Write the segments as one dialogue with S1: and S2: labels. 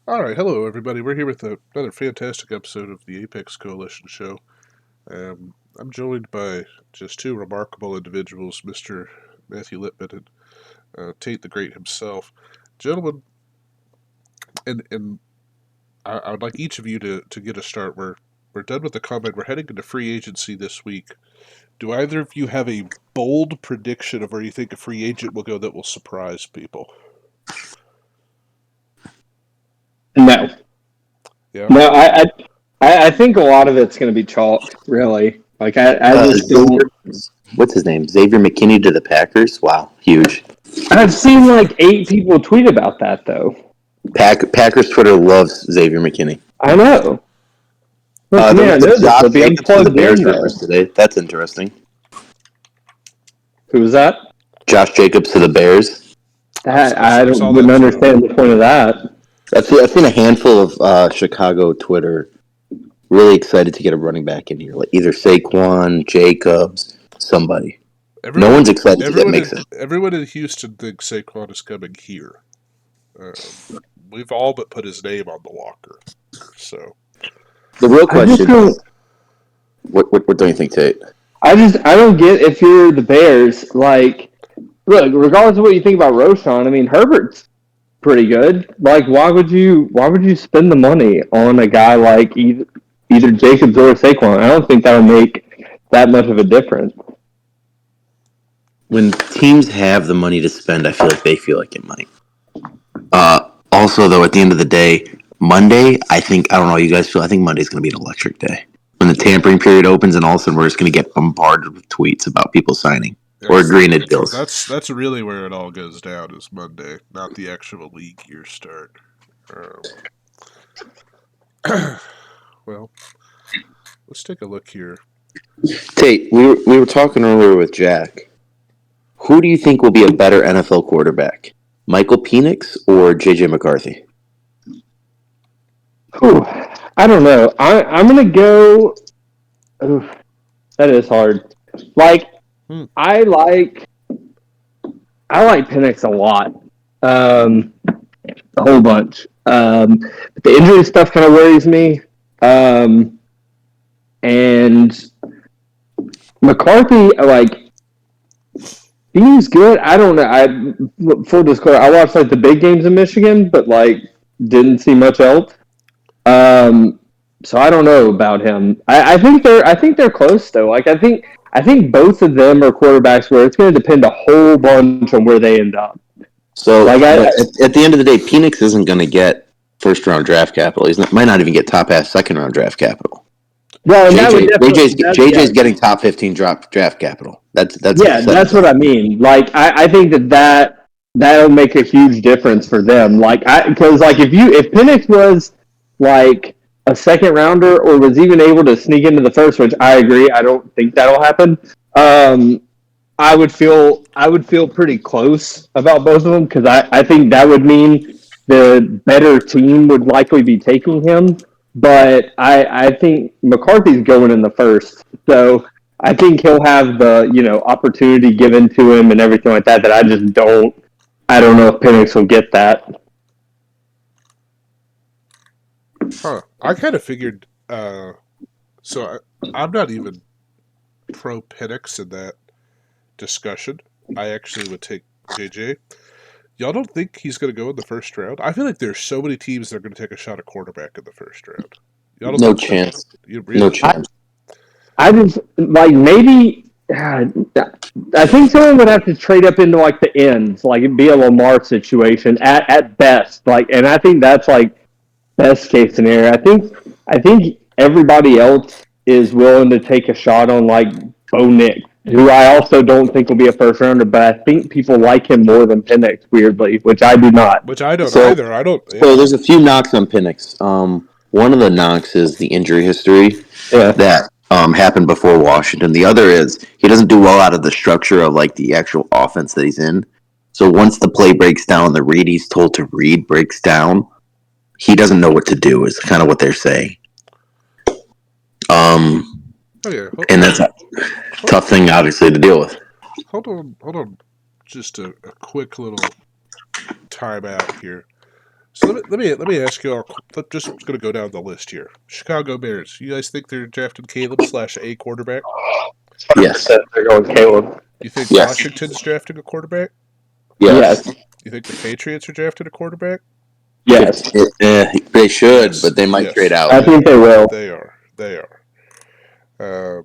S1: All right, hello everybody. We're here with another fantastic episode of the Apex Coalition show. I'm joined by just two remarkable individuals, Mr. Matthew Lippman and Tate the Great himself. Gentlemen, and I would like each of you to get a start. We're done with the comment. We're heading into free agency this week. Do either of you have a bold prediction of where you think a free agent will go that will surprise people?
S2: No,
S1: Yeah.
S2: no. I think a lot of it's going to be chalk. Really, like I just think
S3: What's his name? Xavier McKinney to the Packers. Wow, huge.
S2: I've seen like 8 people tweet about that though.
S3: Packers Twitter loves Xavier McKinney.
S2: I know. Look,
S3: There
S2: man, I
S3: was
S2: know
S3: the
S2: this
S3: Josh
S2: will be
S3: Jacobs to the
S2: unplugged
S3: Bears
S2: in though.
S3: rumors today. That's interesting.
S2: Who was that?
S3: Josh Jacobs to the Bears.
S2: I
S1: saw
S2: wouldn't
S1: that too.
S2: understand the point of that.
S3: I've seen a handful of Chicago Twitter really excited to get a running back in here, like either Saquon, Jacobs, somebody. No one's excited to get Mixon.
S1: Everyone in Houston thinks Saquon is coming here. We've all but put his name on the locker. So
S3: The real
S2: I just
S3: question:
S2: don't.
S3: what do you think, Tate?
S2: I don't get if you're the Bears. Like, look, regardless of what you think about Roshan, I mean Herbert's pretty good. Like, why would you spend the money on a guy like either Jacobs or Saquon? I don't think that'll make that much of a difference.
S3: When teams have the money to spend, I feel like they feel like it might. Also, though, at the end of the day, Monday, I don't know how you guys feel. I think Monday's going to be an electric day. When the tampering period opens, and all of a sudden we're just going to get bombarded with tweets about people signing or agreeing to deals.
S1: that's really where it all goes down is Monday, not the actual league year start. Well, let's take a look here.
S3: Tate, we were talking earlier with Jack. Who do you think will be a better NFL quarterback? Michael Penix or J.J. McCarthy?
S2: Whew, I don't know. I'm gonna go. Oof, that is hard. Like,
S1: Hmm.
S2: I like Penix a lot. A whole bunch. But the injury stuff kind of worries me. And McCarthy, like, he's good. I don't know. Full disclosure, I watched like the big games in Michigan, but like didn't see much else. So I don't know about him. I think they're close though. Like I think both of them are quarterbacks where it's going to depend a whole bunch on where they end up.
S3: So at the end of the day, Penix isn't going to get first round draft capital. Might not even get top half second round draft capital.
S2: Well,
S3: JJ's getting top 15 draft capital. That's
S2: what I mean. Like I think that'll make a huge difference for them. Like because like if Penix was like a second rounder or was even able to sneak into the first, which I agree, I don't think that'll happen. I would feel pretty close about both of them because I think that would mean the better team would likely be taking him. But I think McCarthy's going in the first, so I think he'll have the opportunity given to him and everything like that. That I just don't. I don't know if Penix will get that.
S1: Huh. I kind of figured. I'm not even pro Penix in that discussion. I actually would take JJ. Y'all don't think he's going to go in the first round? I feel like there's so many teams that are going to take a shot at quarterback in the first round. Y'all don't
S3: no
S1: think
S3: chance.
S1: Really?
S3: No chance.
S2: I just like maybe. I think someone would have to trade up into like the ends, like it'd be a Lamar situation at best. Like, and I think that's like best case scenario. I think everybody else is willing to take a shot on like Bo Nix, who I also don't think will be a first rounder, but I think people like him more than Penix, weirdly, which I do not.
S1: Which I don't either. I don't. Yeah.
S3: So there's a few knocks on Penix. One of the knocks is the injury history that happened before Washington. The other is he doesn't do well out of the structure of like the actual offense that he's in. So once the play breaks down, the read he's told to read breaks down. He doesn't know what to do. Is kind of what they're saying. And that's a tough thing, obviously, to deal with.
S1: Hold on. Just a quick little time out here. So let me ask you all. Just going to go down the list here. Chicago Bears. You guys think they're drafting Caleb/A quarterback?
S3: Yes.
S2: 100% they're going Caleb.
S1: You think
S3: Yes.
S1: Washington's drafting a quarterback?
S3: Yes.
S1: You think the Patriots are drafting a quarterback?
S2: Yes.
S3: They should,
S1: Yes.
S3: but they might
S1: Yes.
S3: trade out.
S2: I think they will.
S1: They are. They are.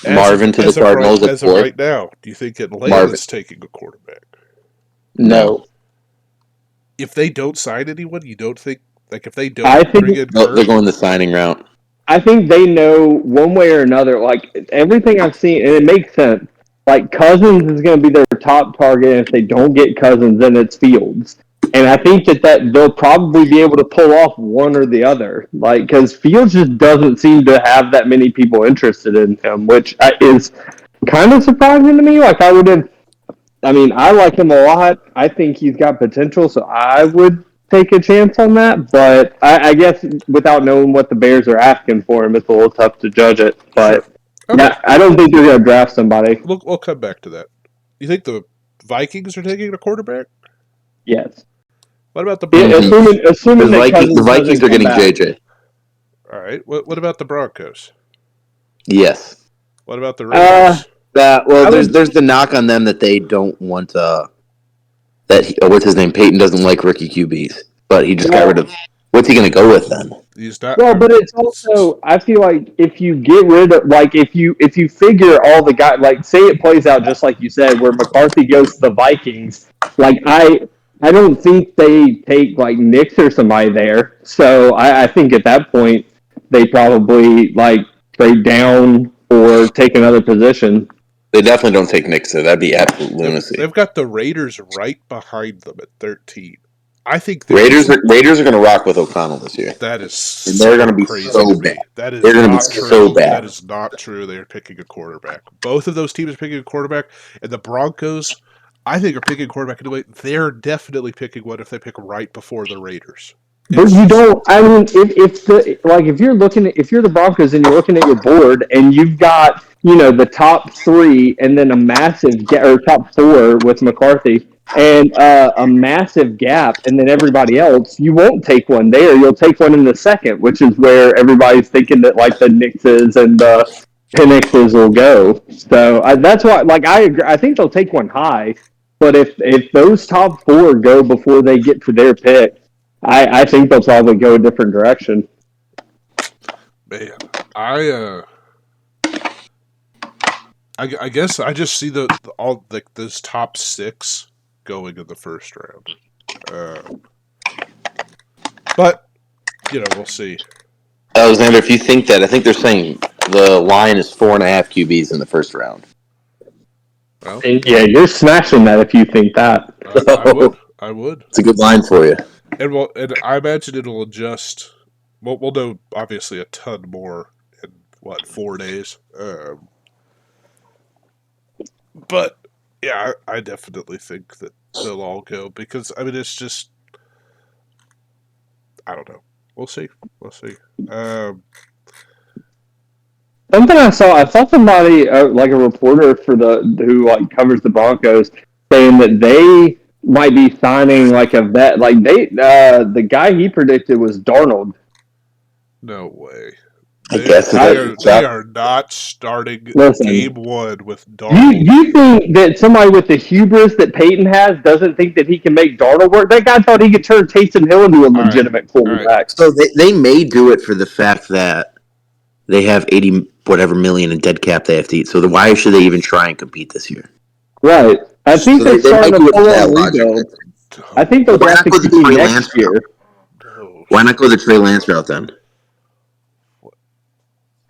S3: Marvin to the Cardinals at
S1: As of
S3: 4.
S1: right now, do you think Atlanta's taking a quarterback?
S2: No.
S1: If they don't sign anyone, you don't think if they don't
S2: I
S1: bring
S2: think
S1: in
S3: No,
S1: Kirk,
S3: they're going the signing route.
S2: I think they know one way or another. Like everything I've seen, and it makes sense. Like Cousins is going to be their top target, and if they don't get Cousins, then it's Fields. And I think that they'll probably be able to pull off one or the other. Like because Fields just doesn't seem to have that many people interested in him, which is kind of surprising to me. Like I would have. I mean, I like him a lot. I think he's got potential, so I would take a chance on that. But I guess without knowing what the Bears are asking for him, it's a little tough to judge it.
S1: sure.
S2: But
S1: Okay,
S2: yeah, I don't think they're going to draft somebody.
S1: we'll come back to that. You think the Vikings are taking a quarterback?
S2: Yes,
S1: What about the
S2: yeah,
S1: Broncos?
S2: assuming that
S3: The
S2: Cousins
S3: Vikings
S2: doesn't
S3: are
S2: come
S3: getting
S2: back.
S3: JJ.
S1: All right. What about the Broncos?
S3: Yes.
S1: What about the Raiders?
S2: I would,
S3: There's the knock on them that they don't want what's his name? Peyton doesn't like rookie QBs, but he just got rid of. What's he going to go with then?
S1: He's not.
S2: well, but it's also I feel like if you get rid of like if you figure all the guys like say it plays out just like you said where McCarthy goes to the Vikings, like I don't think they take like Knicks or somebody there. So I think at that point they probably like trade down or take another position.
S3: They definitely don't take Knicks there. That'd be absolute lunacy.
S1: They've got the Raiders right behind them at 13. I think
S3: Raiders are going to rock with O'Connell this year.
S1: that is
S3: And they're going to be
S1: crazy
S3: so
S1: to me.
S3: bad.
S1: That is
S3: They're going to be
S1: not true.
S3: so bad.
S1: That is not true. They are picking a quarterback. Both of those teams are picking a quarterback, and the Broncos, I think, are picking a quarterback anyway. They're definitely picking one if they pick right before the Raiders.
S2: But you don't. I mean, if you're looking at if you're the Broncos and you're looking at your board and you've got the top three and then a massive or top four with McCarthy and a massive gap and then everybody else, you won't take one there. You'll take one in the second, which is where everybody's thinking that like the Knickses and the Penixes will go. So that's why, like, I agree. I think they'll take one high. But if those top four go before they get to their pick. I think they'll probably go a different direction.
S1: Man, I guess I just see all those top 6 going in the first round. But we'll see.
S3: Alexander, if you think that, I think they're saying the line is 4.5 QBs in the first round.
S1: Well,
S2: yeah, you're smashing that if you think that.
S1: I would.
S3: It's a good line for you.
S1: And I imagine it'll adjust. We'll know obviously a ton more in 4 days. But yeah, I definitely think that they'll all go because I mean it's just I don't know. We'll see.
S2: Something I saw somebody like a reporter for who like covers the Broncos saying that they might be signing like a vet. Like the guy he predicted was Darnold.
S1: No way.
S3: They
S1: are not starting
S2: Listen,
S1: game 1 with Darnold.
S2: You think that somebody with the hubris that Peyton has doesn't think that he can make Darnold work? That guy thought he could turn Taysom Hill into a legitimate quarterback.
S1: Right.
S3: So they may do it for the fact that they have 80 whatever million in dead cap they have to eat. So why should they even try and compete this year?
S2: Right. I think they're starting to pull on rebuild. I think they'll draft a QB next year.
S3: Why not go the Trey Lance route then?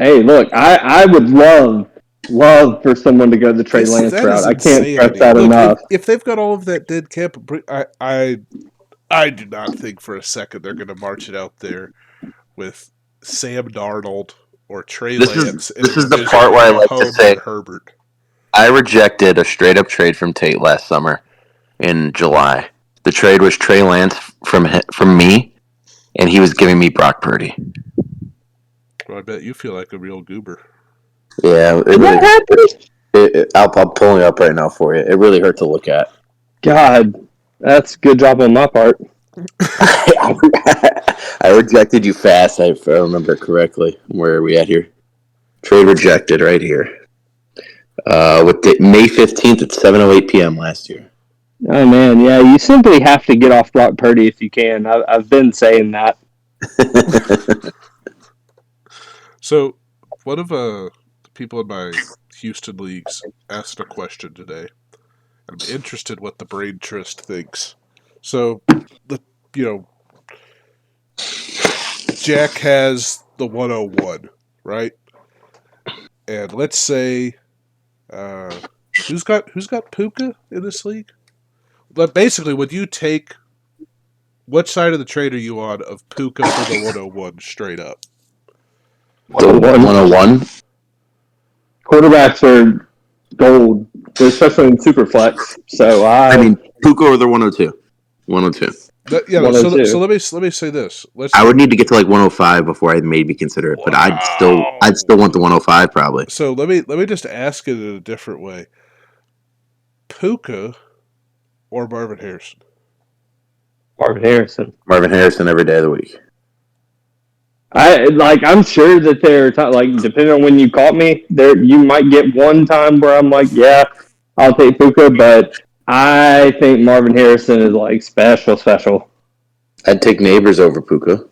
S2: Hey, look, I would love for someone to go the Trey Lance route. I can't stress that enough.
S1: If they've got all of that dead cap, I do not think for a second they're going to march it out there with Sam Darnold or Trey Lance.
S3: This is the part where I like to say
S1: Herbert.
S3: I rejected a straight up trade from Tate last summer in July. The trade was Trey Lance from me, and he was giving me Brock Purdy.
S1: Well, I bet you feel like a real goober.
S3: Yeah, I'll pull it up right now for you. It really hurt to look at.
S2: God, that's a good job on my part.
S3: I rejected you fast, if I remember correctly. Where are we at here? Trade rejected right here. With May 15th at 7:08 p.m. last year.
S2: Oh man, yeah, you simply have to get off Brock Purdy if you can. I've been saying that.
S1: So, one of the people in my Houston leagues asked a question today. I'm interested what the brain trust thinks. So, the you know, Jack has the 101, right? And let's say, uh, who's got Puka in this league? But basically, would you take what side of the trade are you on of Puka for the 101 straight up?
S3: The 101?
S2: Quarterbacks are gold, especially in Superflex. So
S3: I mean, Puka or the 102? 102.
S1: So
S2: 102.
S1: let me say this.
S3: I would need to get to like 105 before I'd maybe consider it, but I'd still want the 105 probably.
S1: So let me just ask it in a different way. Puka or Marvin Harrison?
S2: Marvin Harrison.
S3: Marvin Harrison every day of the week.
S2: I'm sure that depending on when you caught me, you might get one time where I'm like, yeah, I'll take Puka, but I think Marvin Harrison is like special.
S3: I'd take Neighbors over Puka.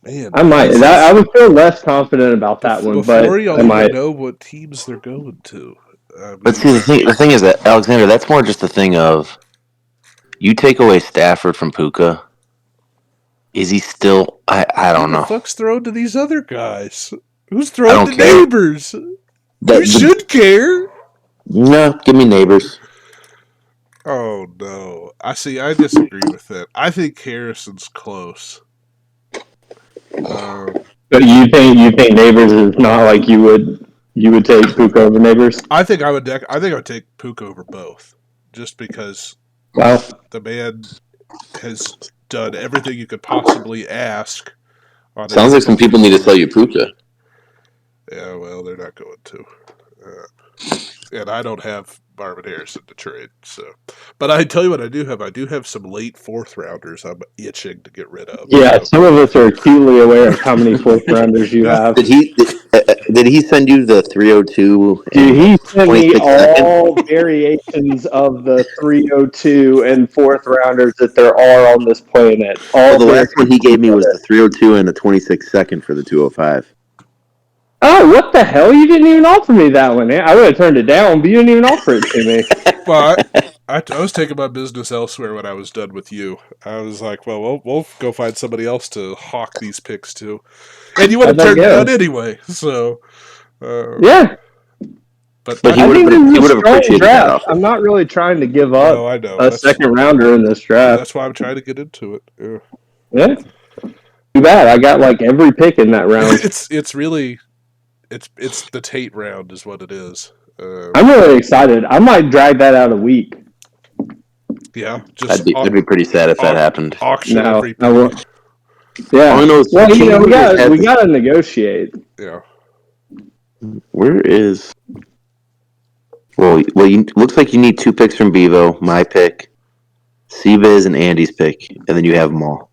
S1: Man,
S2: I might. I would feel less confident about that one, but
S1: before y'all
S2: I might.
S1: even know what teams they're going to.
S3: But see, the thing is that, Alexander, that's more just the thing of you take away Stafford from Puka. Is he still? I don't
S1: who the
S3: know.
S1: fuck's throwing to these other guys? Who's
S3: I
S1: throwing
S3: don't
S1: to
S3: care.
S1: Neighbors? You should care.
S3: No, give me Neighbors.
S1: Oh no! I disagree with that. I think Harrison's close.
S2: But you think Neighbors is not like you would take Puka over Neighbors?
S1: I think I would take Puka over both, just because
S2: Wow.
S1: the man has done everything you could possibly ask.
S3: Sounds like some people need to sell you Puka.
S1: Yeah, well, they're not going to. And I don't have Marvin Harrison to trade. So, but I tell you what, I do have. I do have some late fourth rounders. I'm itching to get rid of.
S2: Yeah,
S1: So.
S2: some of us are acutely aware of how many fourth rounders you
S1: Yeah.
S2: have.
S3: Did he send you the 302
S2: Dude,
S3: and
S2: he sent me
S3: 26 second?
S2: all variations of the 302 and fourth rounders that there are on this planet.
S3: Well,
S2: All
S3: the last one he gave me was
S2: variations.
S3: the 302 and a 26 second for the 205.
S2: Oh, what the hell? You didn't even offer me that one. I would have turned it down, but you didn't even offer it to me.
S1: Well, I was taking my business elsewhere when I was done with you. I was like, well, we'll go find somebody else to hawk these picks to, and you would have turned it down anyway. So,
S2: yeah.
S3: But he
S2: I
S3: would
S2: think this is a
S3: have
S2: strong
S3: appreciated that
S2: draft.
S3: offer.
S2: I'm not really trying to give up
S1: no, I know
S2: a second rounder in this draft.
S1: That's why I'm trying to get into it. Yeah.
S2: Yeah. Too bad. I got like every pick in that round.
S1: It's really it's the Tate round is what it is.
S2: I'm really excited. I might drag that out a week.
S1: Yeah, just
S3: I'd be pretty sad if that happened.
S1: Auction every pick.
S2: I will. Yeah. Well, we got to negotiate.
S1: Yeah.
S3: Where is? Well, looks like you need 2 picks from Bevo, my pick, Seabiz, and Andy's pick, and then you have them all.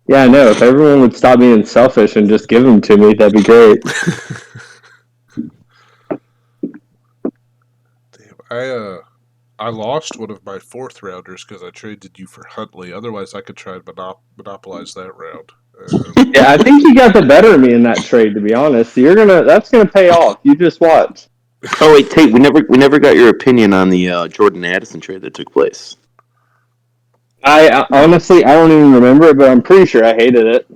S2: Yeah, I know. If everyone would stop being selfish and just give them to me, that'd be great.
S1: Damn, I lost one of my fourth rounders because I traded you for Huntley. Otherwise, I could try and monopolize that round.
S2: Yeah, I think you got the better of me in that trade. To be honest, that's gonna pay off. You just watch.
S3: Oh wait, Tate, we never got your opinion on the Jordan Addison trade that took place.
S2: I honestly don't even remember it, but I'm pretty sure I hated it.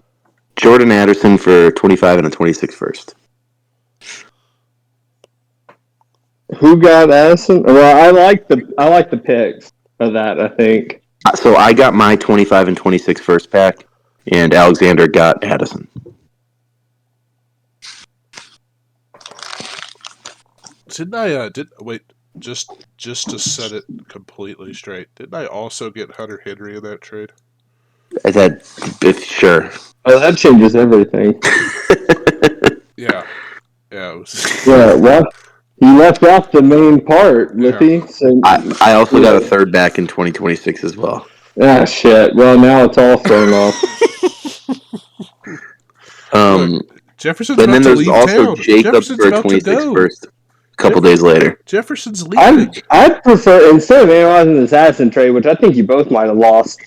S3: Jordan Addison for 25 and a 26 first.
S2: Who got Addison? Well, I like the picks of that. I think.
S3: So I got my 25 and 26 first pack, and Alexander got Addison.
S1: Didn't I? Wait. Just to set it completely straight, didn't I also get Hunter Henry in that trade?
S3: Sure.
S2: Oh, that changes everything.
S1: Yeah. It was.
S2: Yeah. Well, You left off the main part, Lippy.
S1: Yeah.
S2: So
S3: I also got a third back in 2026 as well.
S2: Ah, shit. Well, now it's all thrown off.
S1: Look, Jefferson's
S3: And
S1: about
S3: then
S1: to
S3: there's
S1: leave
S3: also
S1: town.
S3: Jacobs
S1: Jefferson's
S3: for a
S1: about to
S3: 26
S1: go.
S3: first a couple days later.
S1: Jefferson's leaving.
S2: I'd prefer, instead of analyzing the assassin trade, which I think you both might have lost,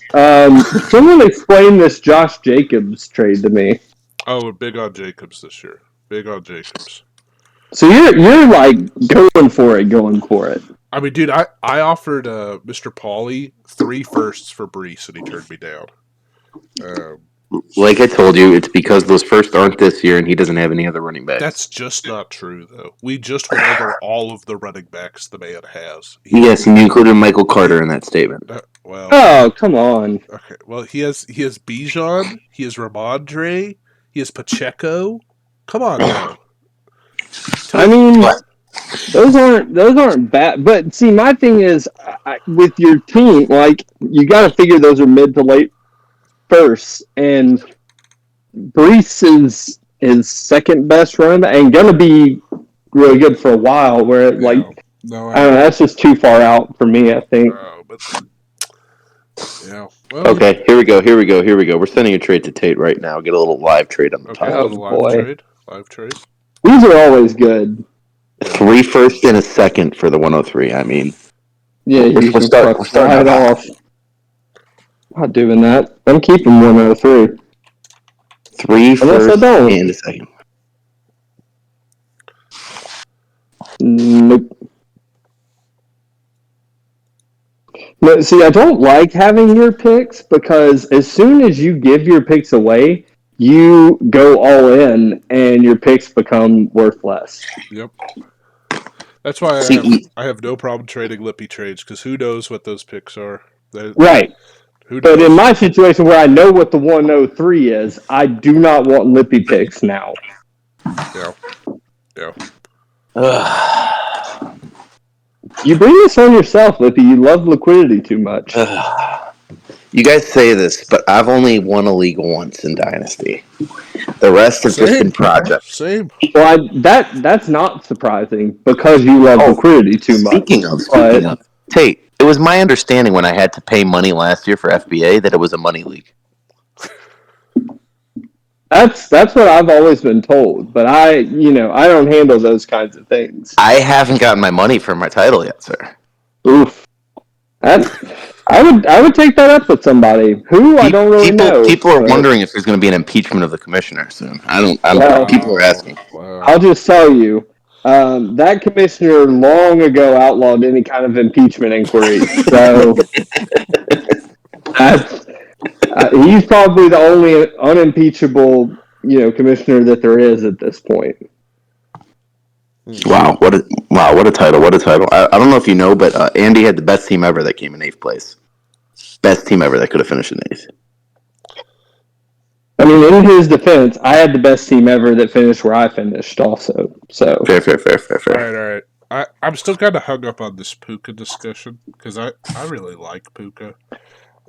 S2: someone explain this Josh Jacobs trade to me.
S1: Oh, big on Jacobs this year. Big on Jacobs.
S2: So you're like going for it.
S1: I mean, dude, I offered Mr. Pauly 3 firsts for Brees, and he turned me down.
S3: Like I told you, it's because those first aren't this year, and he doesn't have any other running backs.
S1: That's just not true, though. We just went over all of the running backs the man has.
S3: Yes, and you included Michael Carter in that statement.
S1: Well,
S2: Oh, come on.
S1: okay. Well, he has Bijan, he has Ramondre, he has Pacheco. Come on now.
S2: I mean, those aren't bad. But see, my thing is, with your team, like you got to figure those are mid to late first, and Brees is his second best run and gonna be really good for a while. Where
S1: no,
S2: I
S1: I
S2: don't know, that's just too far out for me. I think.
S1: but yeah. Well,
S3: Okay, here we go. We're sending a trade to Tate right now. Get a little live trade on the
S1: okay,
S3: top.
S1: a little
S2: boy.
S1: live trade.
S2: These are always good.
S3: 3 first and a second for the 103. I mean,
S2: Yeah, you
S3: we're
S2: can
S3: starting
S2: right
S3: out
S2: off. Not doing that. I'm keeping 103.
S3: 3
S2: Unless I
S3: first
S2: don't.
S3: and a second.
S2: Nope. No, see, I don't like having your picks because as soon as you give your picks away, you go all in and your picks become worth less.
S1: Yep. That's why I have no problem trading Lippy trades, because who knows what those picks are.
S2: Right.
S1: Who
S2: But
S1: knows?
S2: in my situation where I know what the 103 is, I do not want Lippy picks now.
S1: Yeah.
S2: You bring this on yourself, Lippy. You love liquidity too much.
S3: You guys say this, but I've only won a league once in Dynasty. The rest have just been projects.
S1: Same.
S2: Well, that's not surprising because you love liquidity too much.
S3: Speaking of, Tate, it was my understanding when I had to pay money last year for FBA that it was a money league.
S2: That's what I've always been told, but I don't handle those kinds of things.
S3: I haven't gotten my money for my title yet, sir.
S2: Oof. I would take that up with somebody who I don't really know.
S3: People are wondering if there's going to be an impeachment of the commissioner soon. People are asking.
S1: Wow.
S2: I'll just tell you, that commissioner long ago outlawed any kind of impeachment inquiry. So he's probably the only unimpeachable, commissioner that there is at this point.
S3: Wow, what a title! What a title! I don't know if you know, but Andy had the best team ever that came in 8th place. Best team ever that could have finished in 8th.
S2: I mean, in his defense, I had the best team ever that finished where I finished also. So
S3: fair.
S1: All right. I'm still kind of hung up on this Puka discussion because I really like Puka.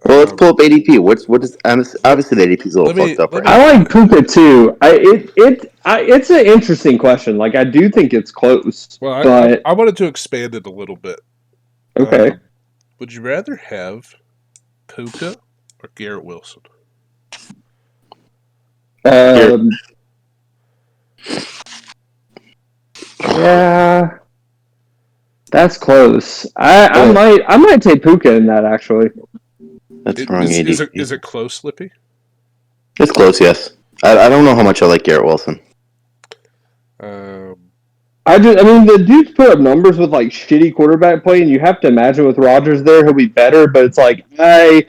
S3: Well, let's pull up ADP. What is obviously the ADP is a little fucked up right now.
S2: I like Puka too. It's an interesting question. Like I do think it's close.
S1: Well,
S2: but
S1: I wanted to expand it a little bit.
S2: Okay.
S1: Would you rather have Puka or Garrett Wilson?
S2: Yeah, that's close. I might take Puka in that actually.
S3: That's wrong. ADP.
S1: Is it close, Lippy?
S3: It's close. Yes. I don't know how much I like Garrett Wilson.
S2: The dude's put up numbers with like shitty quarterback play, and you have to imagine with Rodgers there, he'll be better. But it's like I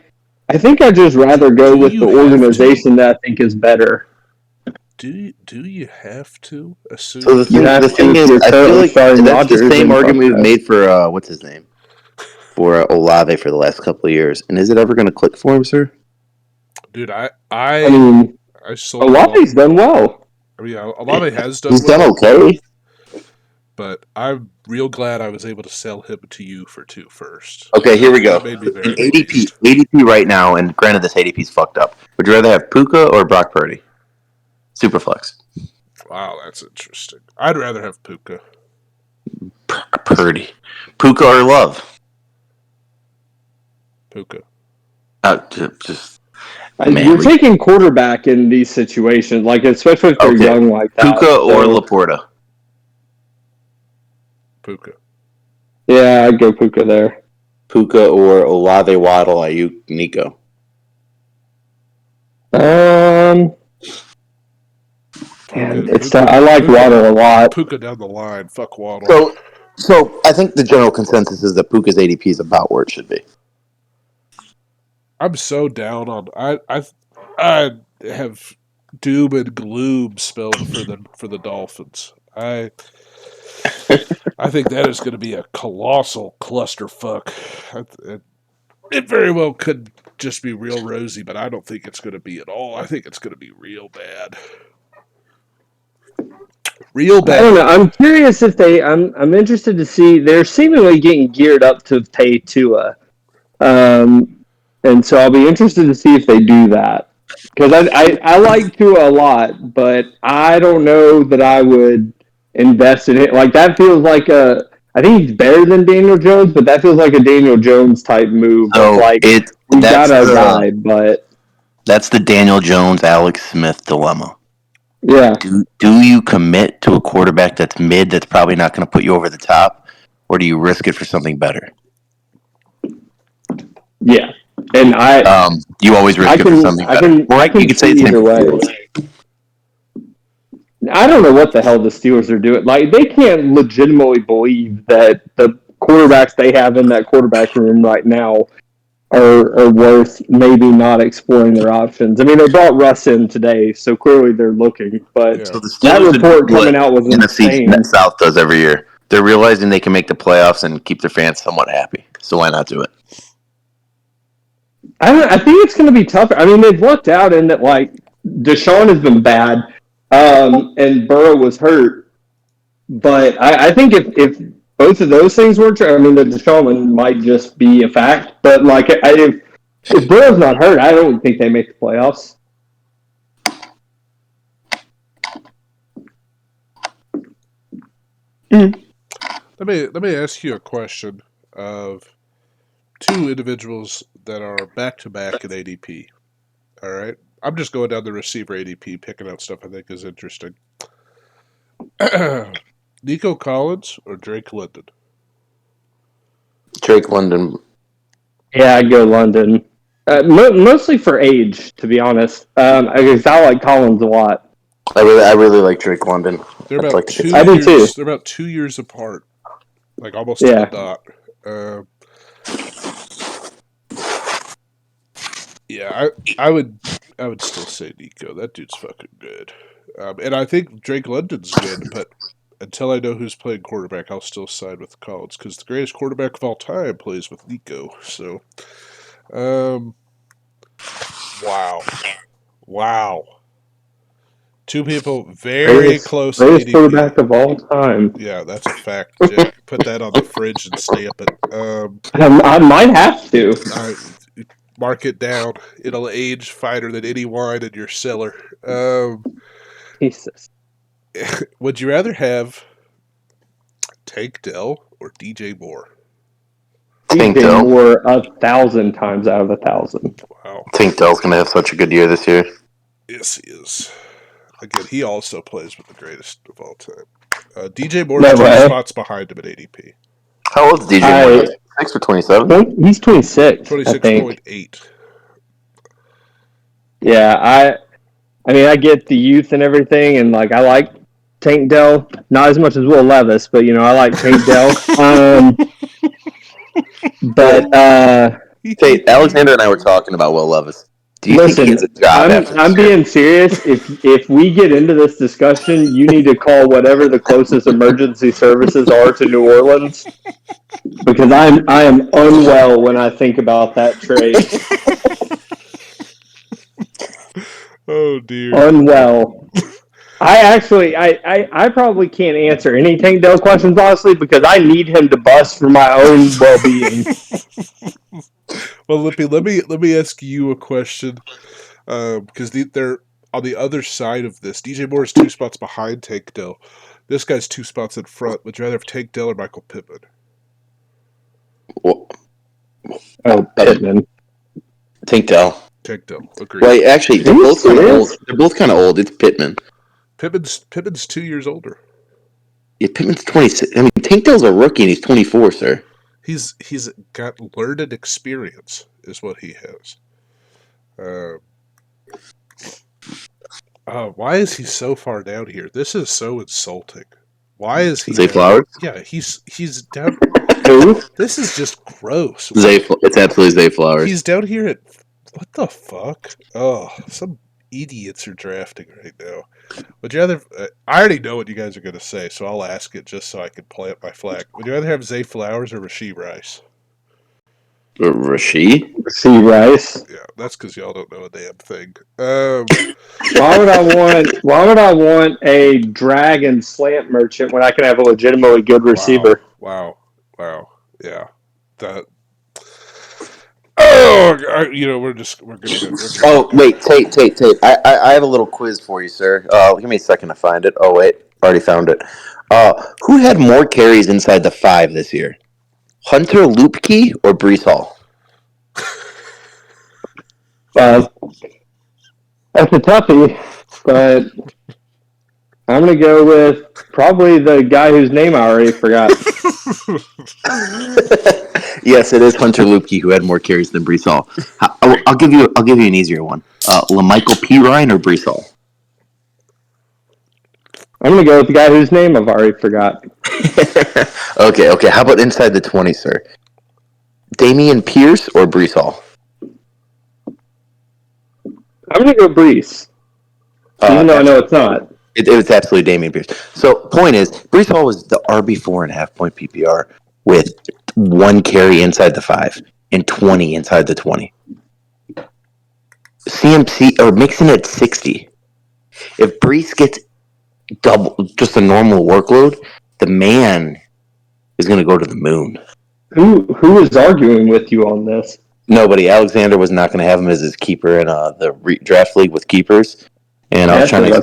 S2: think I'd just rather go with the organization that I think is better.
S1: Do you have to assume?
S3: So the thing is, I feel like that's the same argument we've made for what's his name, for Olave for the last couple of years. And is it ever going to click for him, sir?
S1: Dude, I sold
S2: Olave's done well.
S1: I mean, Olave has done.
S3: He's done okay.
S1: But I'm real glad I was able to sell him to you for 2 first.
S3: Okay, here we go.
S1: ADP
S3: right now, and granted this ADP's fucked up. Would you rather have Puka or Brock Purdy? Superflex.
S1: Wow, that's interesting. I'd rather have Puka.
S3: Purdy. Puka or Love?
S1: Puka.
S3: Just
S2: You're
S3: man.
S2: taking quarterback in these situations, like especially if they're
S3: Okay.
S2: young like that.
S3: Puka or
S2: So,
S3: Laporta?
S1: Puka.
S2: yeah, I'd go Puka there.
S3: Puka or Olave, Waddle, Ayuk, Nico?
S2: Man,
S1: Puka. Puka.
S2: I like
S1: Puka.
S2: Waddle a lot.
S1: Puka down the line. Fuck Waddle.
S3: So I think the general consensus is that Puka's ADP is about where it should be.
S1: I'm so down on. I have doom and gloom spelled for the Dolphins. I think that is going to be a colossal clusterfuck. It very well could just be real rosy, but I don't think it's going to be at all. I think it's going to be real bad. Real bad.
S2: I don't know. I'm curious if I'm interested to see. They're seemingly getting geared up to pay Tua, and so I'll be interested to see if they do that. Because I like Tua a lot, but I don't know that I would invest in it. Like that feels like I think he's better than Daniel Jones, but that feels like a Daniel Jones type move of
S3: So
S2: like we got a guy, but
S3: that's the Daniel Jones, Alex Smith dilemma.
S2: yeah,
S3: Do you commit to a quarterback that's mid, that's probably not going to put you over the top, or do you risk it for something better?
S2: yeah. And
S3: you always risk it for something better.
S2: I can
S3: You could say
S2: see
S3: the same
S2: either
S3: for
S2: way.
S3: Fields.
S2: I don't know what the hell the Steelers are doing. Like they can't legitimately believe that the quarterbacks they have in that quarterback room right now are worth maybe not exploring their options. I mean, they brought Russ in today, so clearly they're looking. But
S1: Yeah.
S3: So the
S2: that
S3: Steelers are doing
S2: report
S3: what
S2: coming out was
S3: NFC
S2: insane.
S3: South does every year. They're realizing they can make the playoffs and keep their fans somewhat happy. So why not do it?
S2: I think it's going to be tougher. I mean, they've lucked out in that like Deshaun has been bad, and Burrow was hurt. But I think if both of those things were true, I mean, the Deshaun one might just be a fact. But like, if Burrow's not hurt, I don't think they make the playoffs.
S1: Let me ask you a question of two individuals that are back to back in ADP. All right, I'm just going down the receiver ADP, picking out stuff I think is interesting. Nico Collins or Drake London?
S3: Drake London.
S2: Yeah, I'd go London. Mostly for age, to be honest. Because I like Collins a lot.
S3: I really like Drake London.
S1: They're about
S3: like
S1: 2
S2: I do too.
S1: years. They're about 2 years apart, like almost to the dot. Yeah, I would still say Nico. That dude's fucking good, and I think Drake London's good. But until I know who's playing quarterback, I'll still side with Collins because the greatest quarterback of all time plays with Nico. So, wow. Two people very close in
S2: Greatest
S1: ADP.
S2: quarterback of all time.
S1: Yeah, that's a fact, Jake. Put that on the fridge and stamp it.
S2: I might have to.
S1: Mark it down. It'll age finer than any wine in your cellar.
S2: Jesus.
S1: Would you rather have Tank Dell or DJ Moore?
S3: Tank
S2: DJ
S3: Dell.
S2: Moore 1,000 times out of 1,000.
S1: Wow.
S3: Tank Dell's going to have such a good year this year.
S1: Yes, he is. Again, he also plays with the greatest of all time. DJ Moore's two spots behind him at ADP.
S3: How old is DJ Moore? 26 or 27?
S2: He's 26.
S1: 26.8.
S2: Yeah, I mean, I get the youth and everything, and like I like Tank Dell, not as much as Will Levis, but I like Tank Dell. But
S3: Tate, Alexander and I were talking about Will Levis. Do you think he has a job after this
S2: I'm
S3: year?
S2: being serious. If we get into this discussion, you need to call whatever the closest emergency services are to New Orleans, because I am unwell when I think about that trade.
S1: Oh dear.
S2: Unwell. I probably can't answer any Tank Dell questions honestly because I need him to bust for my own well-being.
S1: Well, Lippy, let me ask you a question, because they're on the other side of this. DJ Moore is 2 spots behind Tank Dell. This guy's 2 spots in front. Would you rather have Tank Dell or Michael Pittman?
S3: Well,
S2: Oh, Pittman.
S3: Tank Dell.
S1: Tank Dell. Agreed.
S3: Well, actually, they're
S2: Are you
S3: both kind of
S2: serious?
S3: old. They're both kind of old. It's Pittman.
S1: Pittman's 2 years older.
S3: Yeah, Pittman's 26. I mean, Tank Dell's a rookie and he's 24, sir.
S1: He's got learned experience, is what he has. Why is he so far down here? This is so insulting. Why is he?
S3: Zay Flowers?
S1: Yeah, he's down.
S2: Who?
S1: This is just gross.
S3: It's absolutely Zay Flowers.
S1: He's down here at what the fuck? Oh, some idiots are drafting right now. Would you rather? I already know what you guys are going to say, so I'll ask it just so I can plant my flag. Would you rather have Zay Flowers or Rasheed Rice?
S3: Rasheed?
S2: C. Rice.
S1: Yeah, that's because y'all don't know a damn thing.
S2: Why would I want a drag and slant merchant when I can have a legitimately good receiver?
S1: Wow. Yeah. That. Oh, we're gonna go.
S3: Oh, wait, Tate. I have a little quiz for you, sir. Give me a second to find it. Oh, wait, already found it. Who had more carries inside the 5 this year? Hunter Lupke or Brees Hall?
S2: That's a toughie, but I'm going to go with probably the guy whose name I already forgot.
S3: Yes, it is Hunter Lupke who had more carries than Brees Hall. I'll give you an easier one. LaMichael Pirine or Brees Hall?
S2: I'm going to go with the guy whose name I've already forgot.
S3: Okay. How about inside the 20, sir? Damian Pierce or Brees Hall?
S2: I'm going to go Brees, even though I know it's not.
S3: It was absolutely Damian Pierce. So, point is, Brees Hall was the RB 4.5 point PPR with 1 carry inside the 5 and 20 inside the 20. CMC or Mixon at 60. If Brees gets double, just a normal workload, the man is going to go to the moon.
S2: Who is arguing with you on this?
S3: Nobody. Alexander was not going to have him as his keeper in the draft league with keepers, and I was trying to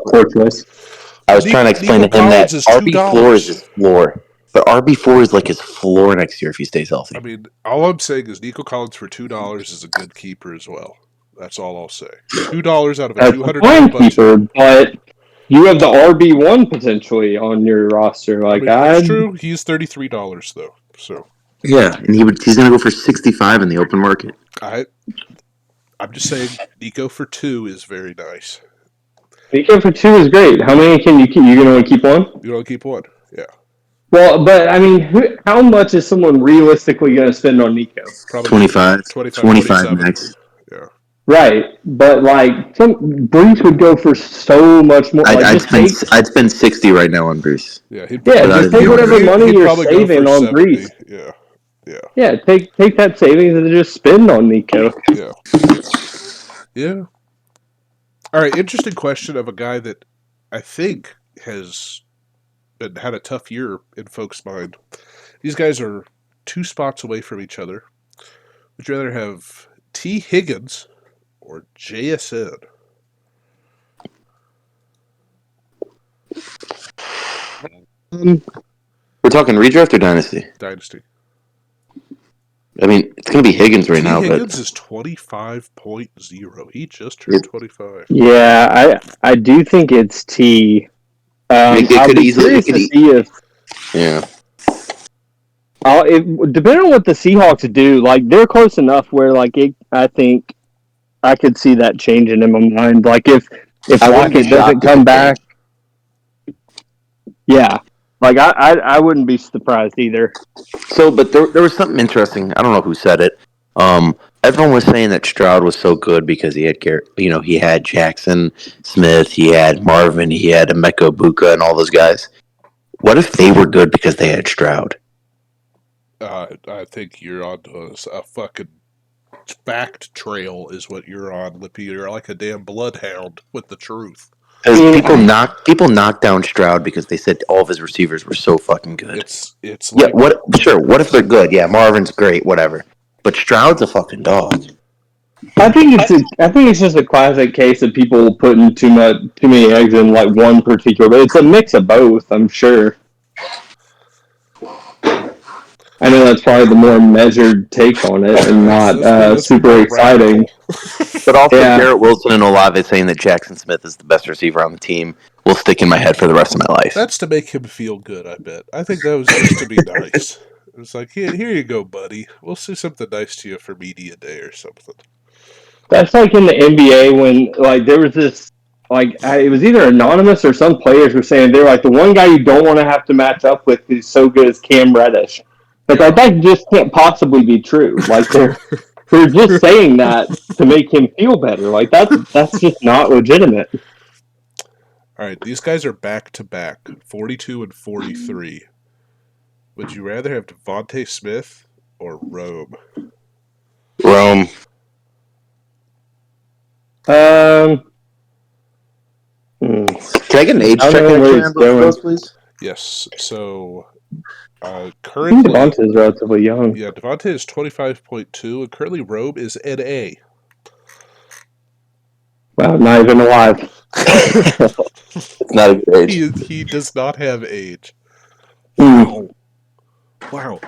S3: explain to him that RB floor is his floor, but RB 4 is like his floor next year if he stays healthy.
S1: I mean, all I'm saying is Nico Collins for $2 is a good keeper as well. That's all I'll say. $2 out of a $200 budget.
S2: Keeper, but you have the RB1 potentially on your roster. Like,
S1: that's true. He's $33 though. So
S3: yeah, and he's going to go for 65 in the open market.
S1: I'm just saying, Nico for 2 is very nice.
S2: Nico for 2 is great. How many can you keep? You can only keep 1?
S1: You only keep 1. Yeah.
S2: Well, but I mean, how much is someone realistically going to spend on Nico?
S1: Probably
S3: 25 max.
S1: Yeah.
S2: Right, but like Brees would go for so much more.
S3: I'd spend 60 right now on Brees.
S1: Yeah,
S2: just take whatever money you're saving on
S1: 70.
S2: Brees.
S1: Yeah,
S2: take that savings and just spend on Nico.
S1: Yeah. All right, interesting question of a guy that I think has had a tough year in folks' mind. These guys are 2 spots away from each other. Would you rather have T. Higgins or JSN?
S3: We're talking redraft or dynasty?
S1: Dynasty.
S3: I mean, it's going to be Higgins right now.
S1: Higgins is 25.0. He just turned 25.
S2: Yeah, I do think it's T.
S3: It could easily.
S2: Yeah. Depending on what the Seahawks do, like they're close enough where like I think I could see that changing in my mind. Like if Lockett doesn't come back, yeah. Like I wouldn't be surprised either.
S3: So, but there was something interesting. I don't know who said it. Everyone was saying that Stroud was so good because he had he had Jackson Smith, he had Marvin, he had Emeka Buka, and all those guys. What if they were good because they had Stroud?
S1: I think you're on a fucking fact trail is what you're on, Lippy. You're like a damn bloodhound with the truth.
S3: People knocked down Stroud because they said all of his receivers were so fucking good.
S1: It's like,
S3: What if they're good? Yeah, Marvin's great, whatever. But Stroud's a fucking dog.
S2: I think it's just a classic case of people putting too many eggs in like one particular. But it's a mix of both, I'm sure. I know that's probably the more measured take on it and not
S1: That's the
S2: super
S1: more
S2: exciting.
S1: radical.
S3: But also,
S2: Yeah,
S3: Garrett Wilson and Olave saying that Jackson Smith is the best receiver on the team will stick in my head for the rest of my life.
S1: That's to make him feel good, I bet. I think that was just to be nice. It's like, here you go, buddy. We'll say something nice to you for media day or something.
S2: that's like in the NBA when like there was this it was either anonymous or some players were saying they're like the one guy you don't want to have to match up with who's so good as Cam Reddish.
S1: Yeah.
S2: Like that just can't possibly be true. Like they're just saying that to make him feel better. Like that's just not legitimate.
S1: All right, these guys are back to back, 42 and 43. Would you rather have Devontae Smith or Rome?
S3: Rome.
S2: Um,
S3: Can I get an age
S2: I
S3: check
S2: don't know where
S3: actually
S2: he's
S3: on both of
S2: going.
S3: those, please?
S1: Yes. So
S2: I think
S1: currently,
S2: Devontae is relatively young.
S1: yeah, Devontae is 25.2, and currently Rome is an A.
S2: Wow, not even alive.
S3: It's not a good age.
S1: He does not have age.
S2: Mm.
S1: Wow. Wow.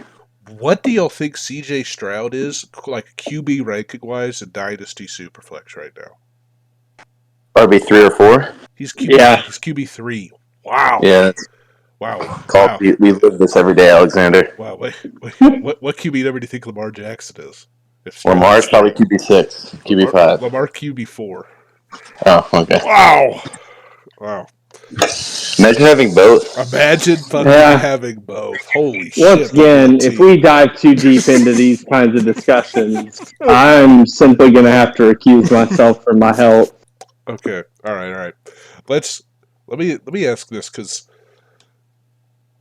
S1: What do y'all think CJ Stroud is, like QB ranking wise in Dynasty Superflex right now?
S3: RB 3 or 4.
S2: Yeah.
S1: He's QB3. Wow.
S3: Yeah, that's
S1: Wow.
S3: called.
S1: Wow.
S3: We live this every day, Alexander.
S1: Wow. Wait. What QB number do you think Lamar Jackson is? If Stroud
S3: Lamar's
S1: is
S3: probably QB 6, QB 5.
S1: Lamar QB4.
S3: Oh, okay.
S1: Wow. Wow.
S3: Imagine having both.
S1: Imagine fucking
S2: Yeah.
S1: having both. Holy
S2: Once
S1: shit, on one
S2: again, if
S1: team.
S2: we dive too deep into these kinds of discussions, I'm simply going to have to recuse myself from my help.
S1: Okay. All right. Let me ask this because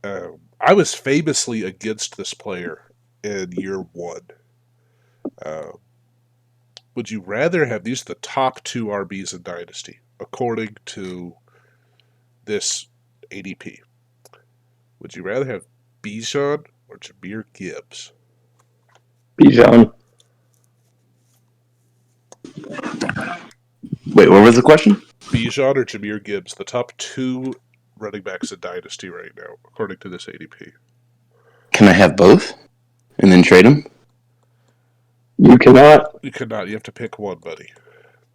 S1: I was famously against this player in year one. Uh, would you rather have these are the top two RBs in Dynasty according to this ADP? Would you rather have Bijan or Jameer Gibbs?
S2: Bijan.
S3: Wait, what was the question?
S1: Bijan or Jameer Gibbs, the top two running backs in Dynasty right now, according to this ADP.
S3: Can I have both and then trade them?
S2: You cannot.
S1: You could not. You have to pick one, buddy.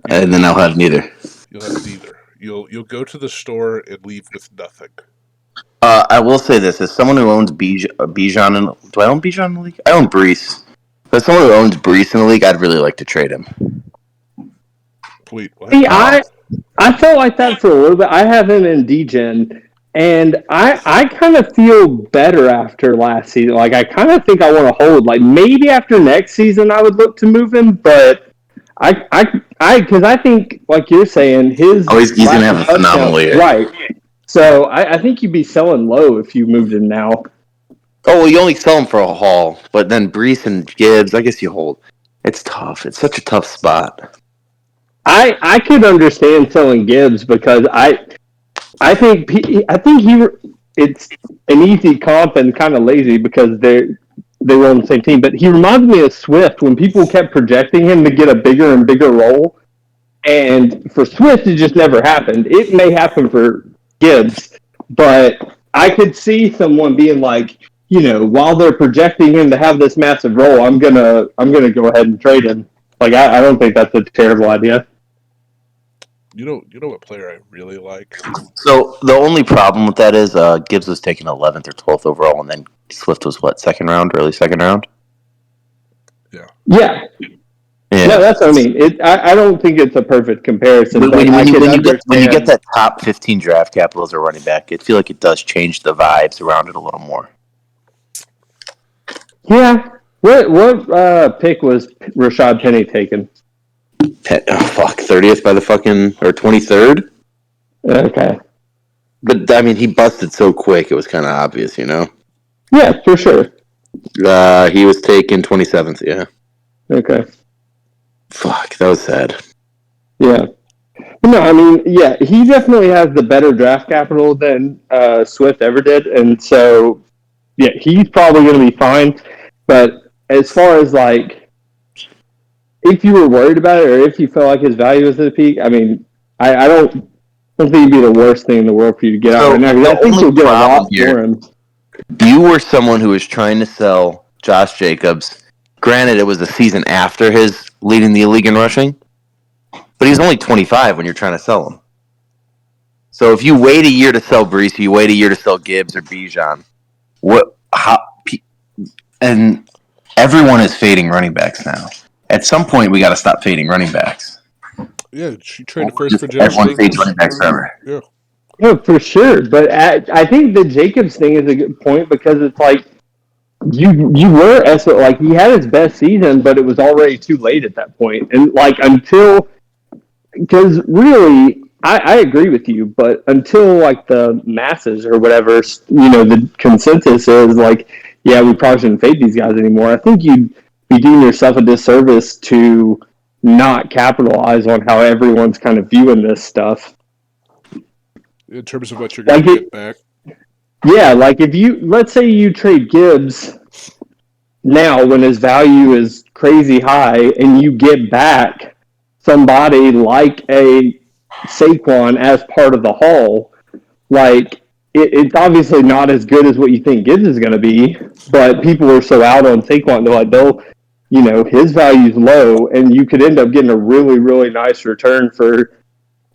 S3: And then I'll have neither.
S1: You'll have neither. You'll go to the store and leave with nothing.
S3: I will say this: as someone who owns Bijan, do I own Bijan in the league? I own Brees. But as someone who owns Brees in the league, I'd really like to trade him.
S1: Wait, what?
S2: See, I felt like that for a little bit. I have him in DGen, and I kind of feel better after last season. Like, I kind of think I want to hold. Like, maybe after next season, I would look to move him, but because I think, like you're saying, his
S3: He's going to have a phenomenal year.
S2: Right. So I think you'd be selling low if you moved him now.
S3: Oh, well, you only sell him for a haul, but then Brees and Gibbs, I guess you hold. It's tough. It's such a tough spot.
S2: I could understand selling Gibbs because I think it's an easy comp and kind of lazy because they were on the same team. But he reminds me of Swift when people kept projecting him to get a bigger and bigger role, and for Swift it just never happened. It may happen for Gibbs, but I could see someone being like, while they're projecting him to have this massive role, I'm gonna go ahead and trade him. Like I don't think that's a terrible idea.
S1: You know what player I really like?
S3: So the only problem with that is Gibbs was taken 11th or 12th overall, and then Swift was what, second round, early second round?
S1: Yeah.
S2: Yeah. No, that's what I mean. I don't think it's a perfect comparison.
S3: When
S2: But
S3: you get that top 15 draft capital as a running back, I feel like it does change the vibes around it a little more.
S2: Yeah. What pick was Rashad Penny taken?
S3: 30th by the fucking, or 23rd?
S2: Okay.
S3: But, I mean, he busted so quick, it was kind of obvious,
S2: Yeah, for sure.
S3: He was taken 27th, yeah.
S2: Okay.
S3: Fuck, that was sad.
S2: Yeah. No, I mean, yeah, he definitely has the better draft capital than Swift ever did. And so, yeah, he's probably going to be fine. But as far as, like, if you were worried about it, or if you felt like his value was at the peak, I mean, I don't think it'd be the worst thing in the world for you to get out
S3: So
S2: right now, because I
S3: the
S2: think
S3: only
S2: you'll get a
S3: problem
S2: lot
S3: here,
S2: for him.
S3: you were someone who was trying to sell Josh Jacobs. Granted, it was the season after his leading the league in rushing, but he's only 25 when you're trying to sell him. So if you wait a year to sell Brees, you wait a year to sell Gibbs or Bijan. And everyone is fading running backs now. At some point, we got to stop fading running backs.
S1: Yeah, she traded first for Josh
S3: Everyone fades
S1: Jacobs.
S3: running backs forever.
S1: Yeah.
S2: No, for sure. But I think the Jacobs thing is a good point, because it's like you were like, he had his best season, but it was already too late at that point. And like, until, because really, I agree with you, but until like the masses or whatever, the consensus is like, yeah, we probably shouldn't fade these guys anymore. I think you'd be doing yourself a disservice to not capitalize on how everyone's kind of viewing this stuff.
S1: In terms of what you're going to get back.
S2: Yeah, like if let's say you trade Gibbs now when his value is crazy high, and you get back somebody like a Saquon as part of the haul, like it's obviously not as good as what you think Gibbs is going to be, but people are so out on Saquon, his value's low, and you could end up getting a really, really nice return for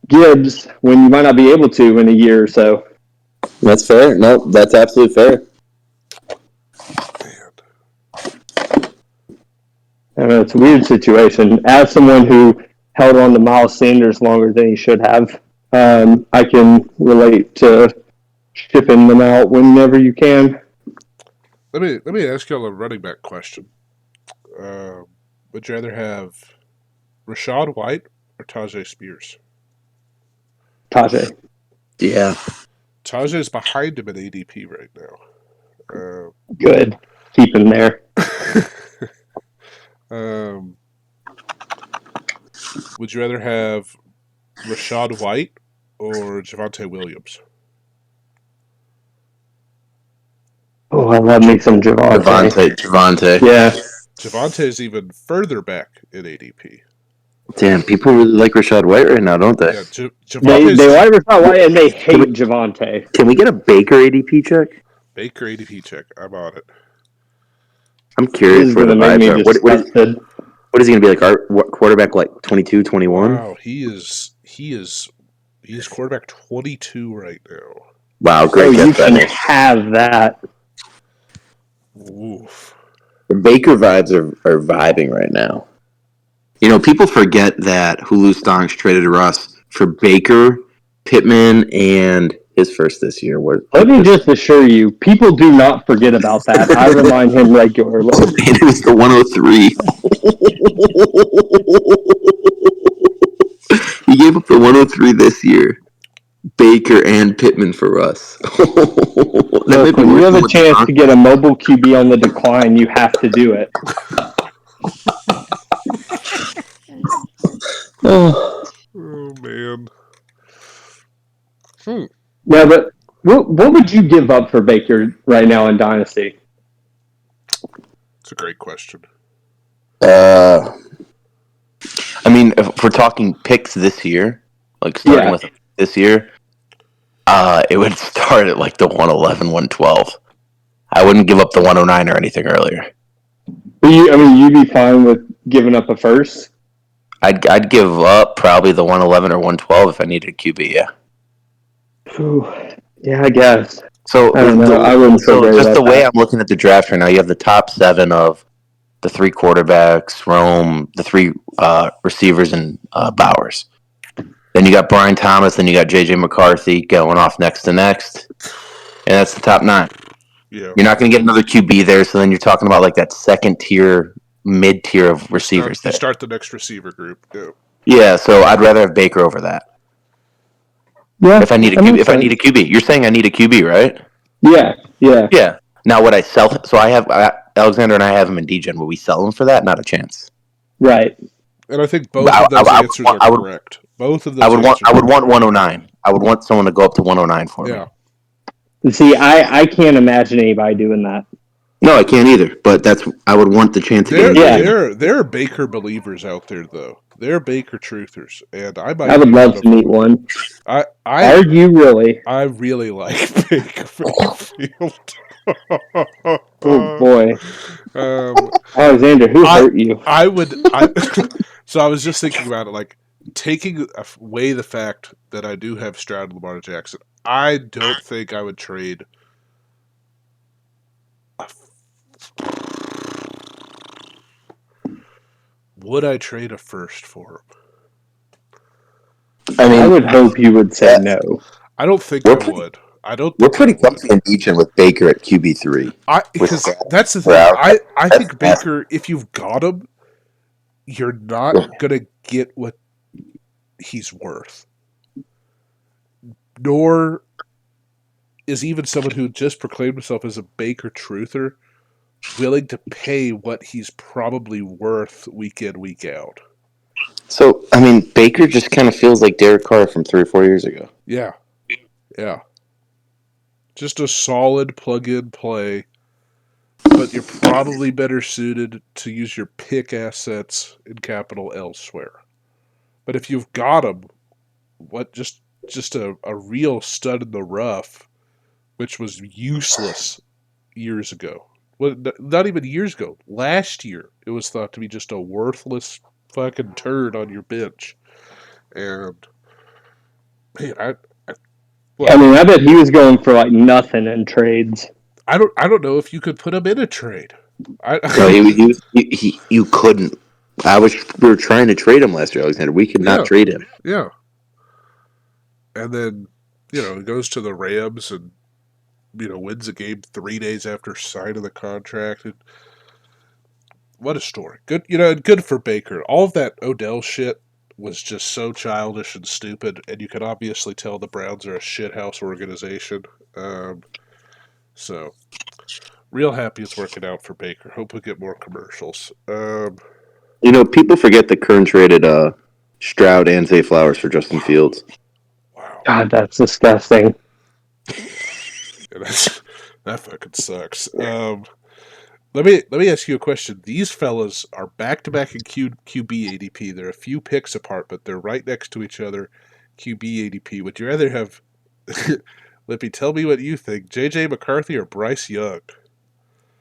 S2: Gibbs when you might not be able to in a year or so.
S3: That's fair. No, that's absolutely fair.
S2: I know it's a weird situation. As someone who held on to Miles Sanders longer than he should have, I can relate to shipping them out whenever you can.
S1: Let me ask y'all a running back question. Would you rather have Rachaad White or Tajay Spears?
S2: Tajay.
S3: Yeah.
S1: Tajay is behind him at ADP right now.
S2: Good. Keep him there.
S1: Would you rather have Rachaad White or Javonte Williams?
S2: Oh, I love me some
S3: Javonte.
S2: Yeah.
S1: Javonte is even further back in ADP.
S3: Damn, people really like Rachaad White right now, don't they?
S1: Yeah,
S2: they like Rachaad White, and they hate Javonte.
S3: Can we get a Baker ADP check?
S1: Baker ADP check. I'm on it.
S3: I'm curious where the vibes are. What is he going to be like? Our quarterback, like 22, 21?
S1: Wow, he's quarterback 22 right now.
S3: Wow, great.
S2: You can have that.
S1: Oof.
S3: The Baker vibes are vibing right now. You know, people forget that Hulu Stonks traded Russ for Baker, Pittman, and his first this year.
S2: Let me just assure you, people do not forget about that. I remind him regularly.
S3: And it was the 103. He gave up the 103 this year. Baker and Pittman for Russ.
S2: Look, when you have a chance to get a mobile QB on the decline, you have to do it.
S1: Oh man.
S2: Yeah, but what would you give up for Baker right now in Dynasty?
S1: It's a great question.
S3: I mean, if we're talking picks this year, like starting with this year, it would start at like the 111, 112. I wouldn't give up the 109 or anything earlier.
S2: You'd be fine with giving up a first?
S3: I'd give up probably the 111 or 112 if I needed a QB, yeah.
S2: Yeah, I guess.
S3: So
S2: I don't know. I wouldn't feel great
S3: just
S2: about
S3: the way
S2: that.
S3: I'm looking at the draft right now, you have the top 7 of the 3 quarterbacks, Rome, the 3 receivers, and Bowers. Then you got Brian Thomas, then you got J.J. McCarthy going off next to next. And that's the top 9.
S1: Yeah.
S3: You're not going to get another QB there, so then you're talking about like that second tier, mid tier of receivers there.
S1: You start the next receiver group. Yeah.
S3: Yeah, so I'd rather have Baker over that.
S2: Yeah.
S3: If I need a QB. You're saying I need a QB, right?
S2: Yeah.
S3: Yeah. Now, would I sell him? So I have Alexander and I have him in DGen. Will we sell him for that? Not a chance.
S2: Right.
S1: And I think both of those answers are correct. Both of those. I would
S3: want 109. I would want someone to go up to 109 for me.
S2: See, I can't imagine anybody doing that.
S3: No, I can't either. But I would want the chance again.
S1: There are Baker believers out there, though. There are Baker truthers, and I
S2: I
S1: might
S2: would
S1: be one
S2: love
S1: of
S2: to
S1: them.
S2: meet one.
S1: I
S2: Are you really?
S1: really like Baker Mayfield.
S2: Oh boy,
S1: um,
S2: Alexander, who hurt you?
S1: I would. So I was just thinking about it, like taking away the fact that I do have Stroud and Lamar Jackson. I don't think I would trade. A, would I trade a first for him?
S2: I mean, I would hope you would say no.
S1: I don't think I would. I don't.
S3: We're
S1: Think
S3: pretty
S1: I would.
S3: comfy in region with Baker at QB3.
S1: Because that's the thing. I think Baker, if you've got him, you're not gonna get what he's worth. Nor is even someone who just proclaimed himself as a Baker truther willing to pay what he's probably worth week in, week out.
S3: So, I mean, Baker just kind of feels like Derek Carr from 3 or 4 years ago.
S1: Yeah. Yeah. Just a solid plug-in play, but you're probably better suited to use your pick assets in capital elsewhere. But if you've got him, what just a real stud in the rough, which was useless years ago. Well, not even years ago. Last year, it was thought to be just a worthless fucking turd on your bench. And man,
S2: I mean, I bet he was going for like nothing in trades.
S1: I don't know if you could put him in a trade.
S3: No, you couldn't. We were trying to trade him last year, Alexander. We could not trade him.
S1: Yeah. And then, he goes to the Rams and, wins a game 3 days after signing the contract. And what a story. Good, good for Baker. All of that Odell shit was just so childish and stupid, and you can obviously tell the Browns are a shithouse organization. So, real happy it's working out for Baker. Hope we get more commercials.
S3: People forget that Kern traded Stroud and Zay Flowers for Justin Fields.
S1: Wow.
S2: God, that's disgusting.
S1: That fucking sucks. Let me ask you a question. These fellas are back to back in QB ADP. They're a few picks apart, but they're right next to each other. QB ADP. Would you rather have Lippy? Tell me what you think. JJ McCarthy or Bryce Young?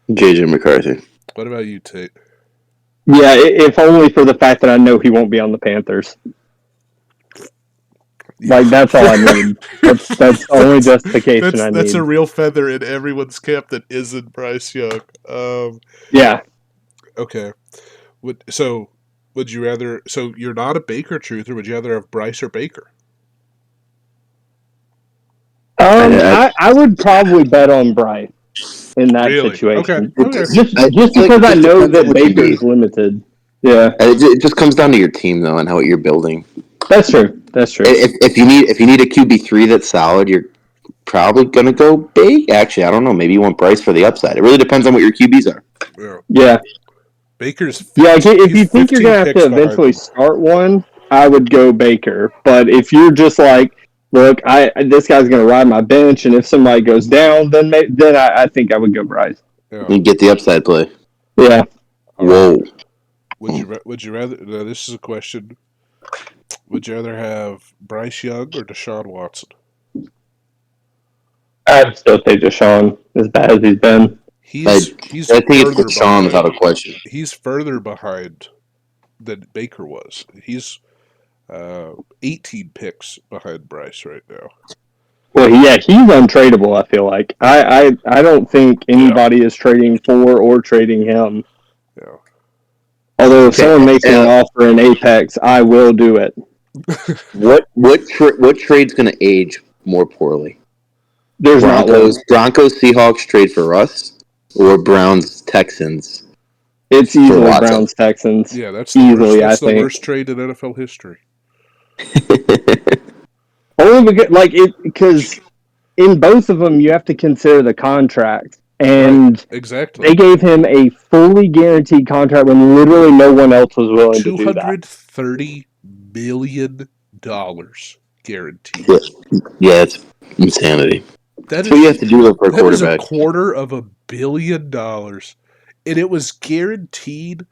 S3: JJ McCarthy.
S1: What about you, Tate?
S2: Yeah, if only for the fact that I know he won't be on the Panthers. Like, that's all I need. That's only justification I need.
S1: That's a real feather in everyone's cap that isn't Bryce Young.
S2: Yeah.
S1: Okay. Would you rather... So, you're not a Baker truther. Would you rather have Bryce or Baker?
S2: I would probably bet on Bryce in that situation.
S1: Okay.
S2: Just because I know that Baker's limited. Yeah.
S3: It just comes down to your team, though, and how you're building.
S2: That's true.
S3: If you need a QB3 that's solid, you're probably gonna go big. Actually, I don't know. Maybe you want Bryce for the upside. It really depends on what your QBs are.
S2: Yeah.
S1: Baker's.
S2: If you think you're gonna have to eventually start one, I would go Baker. But if you're just like, look, this guy's gonna ride my bench, and if somebody goes down, then I think I would go Bryce.
S3: Yeah. You get the upside play.
S2: Yeah.
S3: Whoa.
S1: Would you rather? Now, this is a question. Would you rather have Bryce Young or Deshaun Watson?
S2: I'd still take Deshaun, as bad as he's been.
S3: I think it's Deshaun without a question.
S1: He's further behind than Baker was. He's 18 picks behind Bryce right now.
S2: Well, yeah, he's untradeable, I feel like. I don't think anybody is trading for or trading him.
S1: Yeah.
S2: Although if someone makes me an offer in Apex, I will do it.
S3: What trade's going to age more poorly?
S2: There's
S3: Broncos Seahawks trade for Russ or Browns Texans?
S2: It's easily Browns Texans.
S1: Yeah, that's easily. That's the worst trade in NFL history.
S2: Only because in both of them you have to consider the contract. And
S1: right. Exactly.
S2: They gave him a fully guaranteed contract when literally no one else was willing to do that.
S1: $230 million guaranteed.
S3: Yeah, it's insanity.
S1: That
S3: That's what you have
S1: is
S3: to do for a
S1: that is
S3: quarterback.
S1: $250 million, and it was guaranteed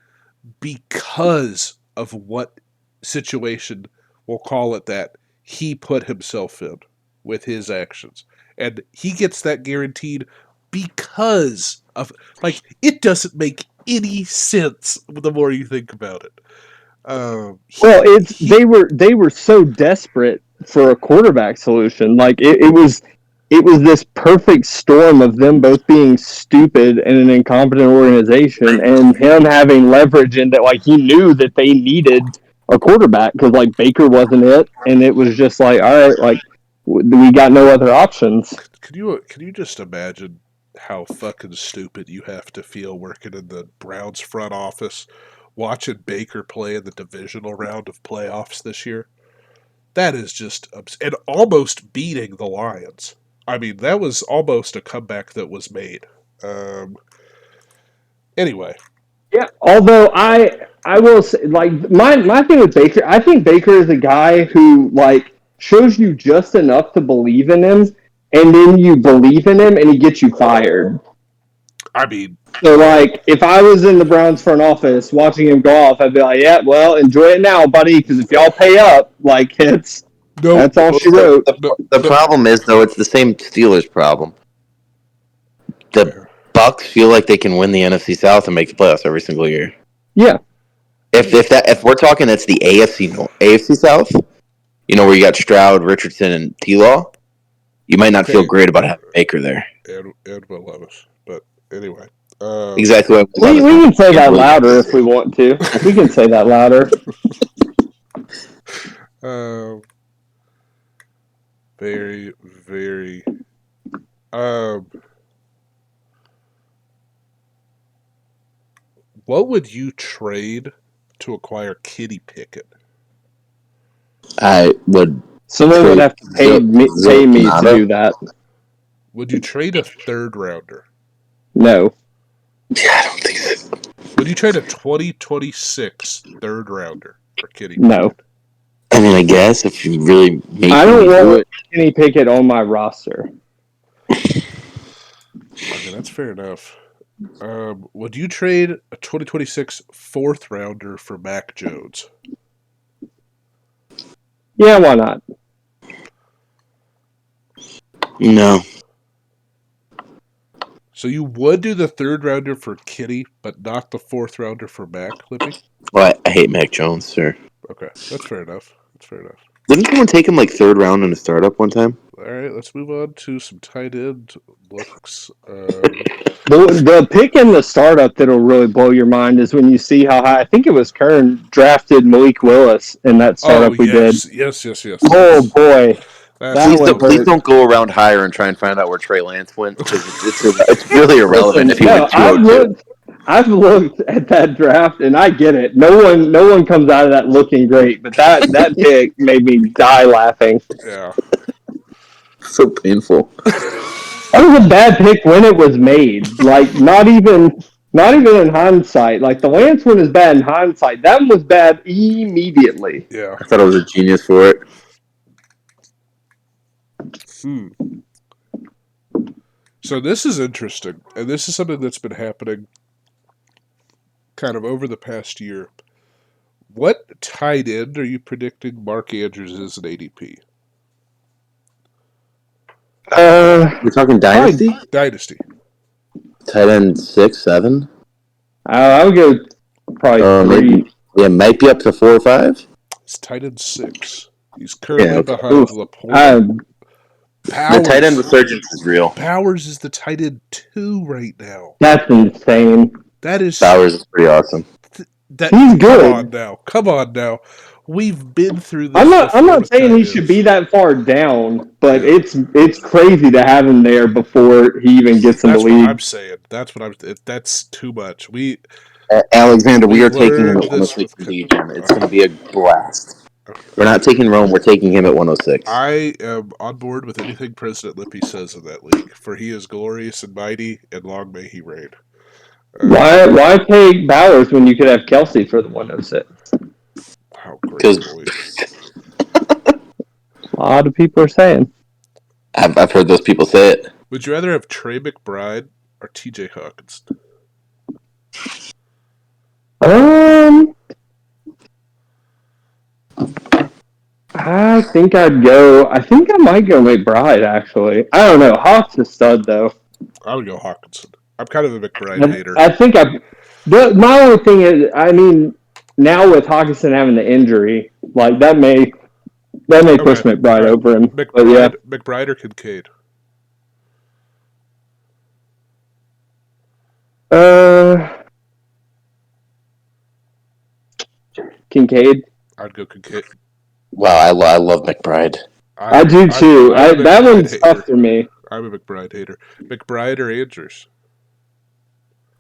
S1: because of what situation, we'll call it that, he put himself in with his actions. And he gets that guaranteed because of, like, it doesn't make any sense the more you think about it.
S2: Well, it's
S1: He
S2: they were so desperate for a quarterback solution. Like it was this perfect storm of them both being stupid and an incompetent organization, and him having leverage in that. Like he knew that they needed a quarterback because like Baker wasn't it, and it was just like, all right, like we got no other options.
S1: can you just imagine how fucking stupid you have to feel working in the Browns front office, watching Baker play in the divisional round of playoffs this year? That is just and almost beating the Lions. I mean, that was almost a comeback that was made. Um, anyway,
S2: Yeah, although I will say like my thing with Baker, I think Baker is a guy who like shows you just enough to believe in him, and then you believe in him, and he gets you fired.
S1: I mean,
S2: So like, if I was in the Browns front office watching him go off, I'd be like, yeah, well, enjoy it now, buddy, because if y'all pay up, like it's
S1: no,
S2: that's all
S3: Well,
S2: she wrote.
S1: no,
S3: the
S1: no.
S3: problem is though, it's the same Steelers problem. The
S1: Yeah.
S3: Bucks feel like they can win the NFC South and make the playoffs every single year.
S2: Yeah,
S3: If we're talking, that's the AFC South. You know where you got Stroud, Richardson, and T-Law. You might not feel
S1: Okay,
S3: great about having Baker there.
S1: Ed will love us, but anyway,
S3: Exactly what I
S2: we
S3: was
S2: can say that
S3: saying.
S2: louder if we want to. We can say that louder.
S1: um, very, very. Um, what would you trade to acquire Kenny Pickett?
S3: I would
S2: Someone would
S3: trade
S2: have to pay me to
S3: Canada.
S2: do that.
S1: Would you trade a third rounder?
S2: No,
S3: Yeah, I don't think so.
S1: Would you trade a 2026 third rounder for Kenny
S2: no,
S1: Pickett?
S3: I mean, I guess if you really
S2: I
S3: making
S2: don't
S3: me do
S2: want
S3: it,
S2: Kenny Pickett on my roster.
S1: I mean, that's fair enough. Would you trade a 2026 fourth rounder for Mac Jones?
S2: Yeah, why not?
S3: no.
S1: So you would do the third rounder for Kenny, but not the fourth rounder for Mac, Lippy?
S3: Well, I hate Mac Jones, sir.
S1: Okay, that's fair enough. That's fair enough.
S3: Didn't someone take him like third round in a startup one time?
S1: All right, let's move on to some tight end looks.
S2: The pick in the startup that'll really blow your mind is when you see how high I think it was Kern drafted Malik Willis in that
S1: Oh
S2: startup we did.
S1: yes.
S2: Oh boy,
S1: That's
S2: that one
S3: Please
S2: hurt.
S3: don't go around higher and try and find out where Trey Lance went because it's really irrelevant
S2: Listen,
S3: if he
S2: no,
S3: went 202.
S2: I've looked at that draft and I get it. No one comes out of that looking great, but that pick made me die laughing.
S1: yeah.
S3: So painful.
S2: That was a bad pick when it was made. Like not even in hindsight. Like the Lance one is bad in hindsight. That one was bad immediately.
S1: Yeah.
S3: I thought I was a genius for it.
S1: So this is interesting, and this is something that's been happening kind of over the past year. What tight end are you predicting Mark Andrews is in ADP?
S3: We're talking dynasty.
S1: Dynasty.
S3: Tight end 6, 7.
S2: I would go probably 3.
S3: Maybe. Yeah, might be up to 4 or 5.
S1: It's tight end 6. He's currently
S3: okay.
S1: behind Laporte.
S3: The tight end resurgence is real.
S1: Powers is the tight end 2 right now.
S2: That's insane.
S1: That is
S3: Powers is pretty awesome.
S2: He's good.
S1: Come on now. We've been through this.
S2: I'm not saying he should be that far down, but it's crazy to have him there before he even gets in the league.
S1: That's what I'm saying. That's too much.
S3: Alexander, we are taking him at 106 again. It's going to be a blast. We're not taking Rome. We're taking him at 106.
S1: I am on board with anything President Lippy says in that league, for he is glorious and mighty, and long may he reign.
S2: Why take Bowers when you could have Kelsey for the 106?
S1: How great, boys.
S2: A lot of people are saying.
S3: I've heard those people say it.
S1: Would you rather have Trey McBride or T.J. Hawkinson?
S2: Um, I think I'd go. I think I might go McBride. Actually, I don't know. Hawk's a stud though.
S1: I would go Hawkinson. I'm kind of a McBride
S2: I,
S1: hater.
S2: I think I. My only thing is, I mean, now with Hawkinson having the injury, like that may push
S1: Okay,
S2: McBride
S1: all right.
S2: over him. But yeah,
S1: McBride or Kincaid?
S2: uh, Kincaid.
S1: I'd go Kincaid.
S3: Wow, I love McBride.
S2: I do too.
S1: I'm a
S2: That
S1: McBride
S2: one's tough
S1: hater.
S2: for me.
S1: I'm a McBride hater. McBride or Andrews?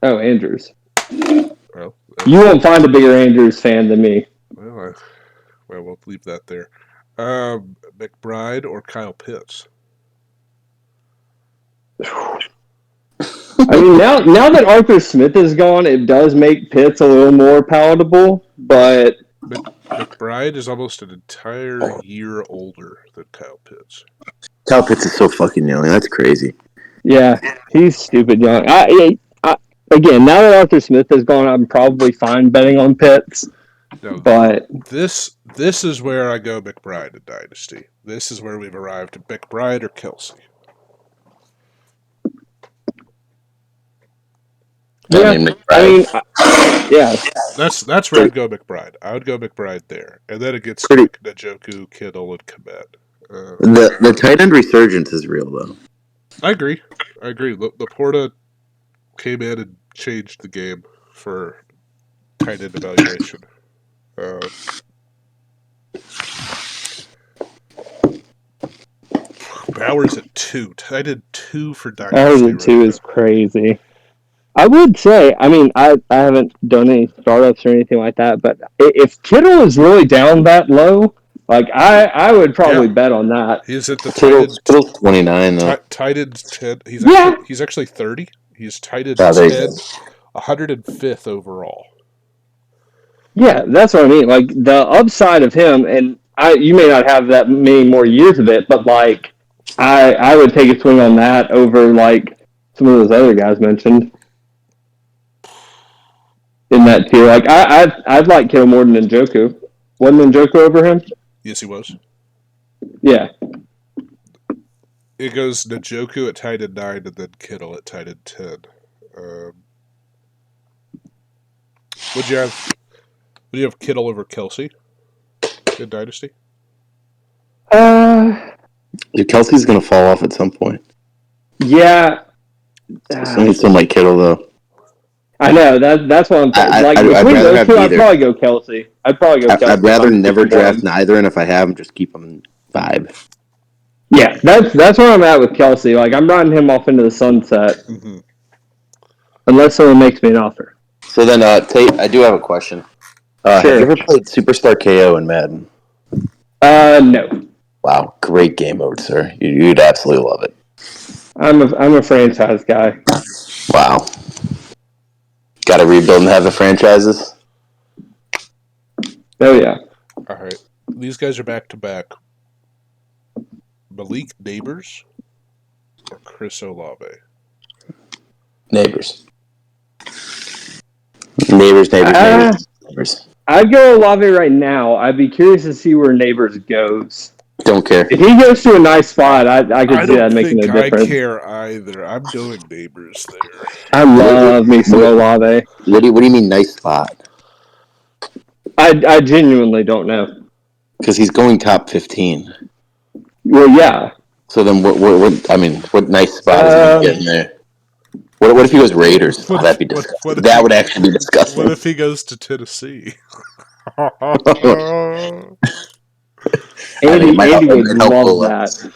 S2: Oh, Andrews.
S1: Well,
S2: You won't find a bigger Andrews fan than me.
S1: well, we'll leave that there. McBride or Kyle Pitts?
S2: I mean, now that Arthur Smith is gone, it does make Pitts a little more palatable. But
S1: McBride is almost an entire year older than Kyle Pitts.
S3: Kyle Pitts is so fucking young. That's crazy.
S2: yeah, he's stupid young. Again, now that Arthur Smith is gone, I'm probably fine betting on Pitts.
S1: No,
S2: But
S1: this is where I go McBride in Dynasty. This is where we've arrived. McBride or Kelsey?
S2: yeah, I mean, yeah,
S1: That's where I'd go McBride. I would go McBride there, and then it gets
S3: Pretty-
S1: like Njoku, Kittle, and Komet.
S3: The tight end resurgence is real though.
S1: I agree. Laporta came in and changed the game for tight end evaluation. Bowers at 2. Tight end 2 for Dynasty.
S2: Bowers at 2 is crazy. I would say, I mean, I haven't done any startups or anything like that, but if Kittle is really down that low, like I would probably bet on that.
S1: He's at the
S3: Kittle's 29 though.
S1: tight end 10. He's actually 30. He's tight end 10, 105th overall.
S2: Yeah, that's what I mean. Like the upside of him, and you may not have that many more years of it, but like I would take a swing on that over like some of those other guys mentioned in that tier. Like I'd like Kittle more than Njoku. Wasn't Njoku over him?
S1: Yes, he was.
S2: Yeah.
S1: It goes Njoku at tight end 9 and then Kittle at tight end 10. Would you have Kittle over Kelsey in Dynasty?
S3: Kelsey's gonna fall off at some point.
S2: Yeah.
S3: Still like Kittle though.
S2: I know that's what I'm thinking. Like between those two, I'd probably go Kelsey.
S3: I'd rather never draft neither, and if I have them, just keep them 5.
S2: Yeah, that's where I'm at with Kelsey. Like I'm riding him off into the sunset, unless someone makes me an offer.
S3: So then, Tate, I do have a question.
S2: Sure.
S3: Have you ever played Superstar KO in Madden?
S2: No.
S3: Wow, great game mode, sir. You'd absolutely love it.
S2: I'm a franchise guy.
S3: Wow. Got to rebuild and have the franchises?
S2: Oh, yeah.
S1: All right. These guys are back to back. Malik Neighbors or Chris Olave?
S3: Neighbors. Neighbors.
S2: I'd go Olave right now. I'd be curious to see where Neighbors goes.
S3: Don't care.
S2: If he goes to a nice spot, I could see that making a difference.
S1: I care either. I'm going Neighbors there.
S2: I love me some Olave.
S3: What do you mean nice spot?
S2: I genuinely don't know.
S3: Because he's going top 15.
S2: Well, yeah.
S3: So then what nice spot is he getting there? What if he goes Raiders? That'd be disgusting. That would actually be disgusting.
S1: What if he goes to Tennessee?
S2: Andy would love that.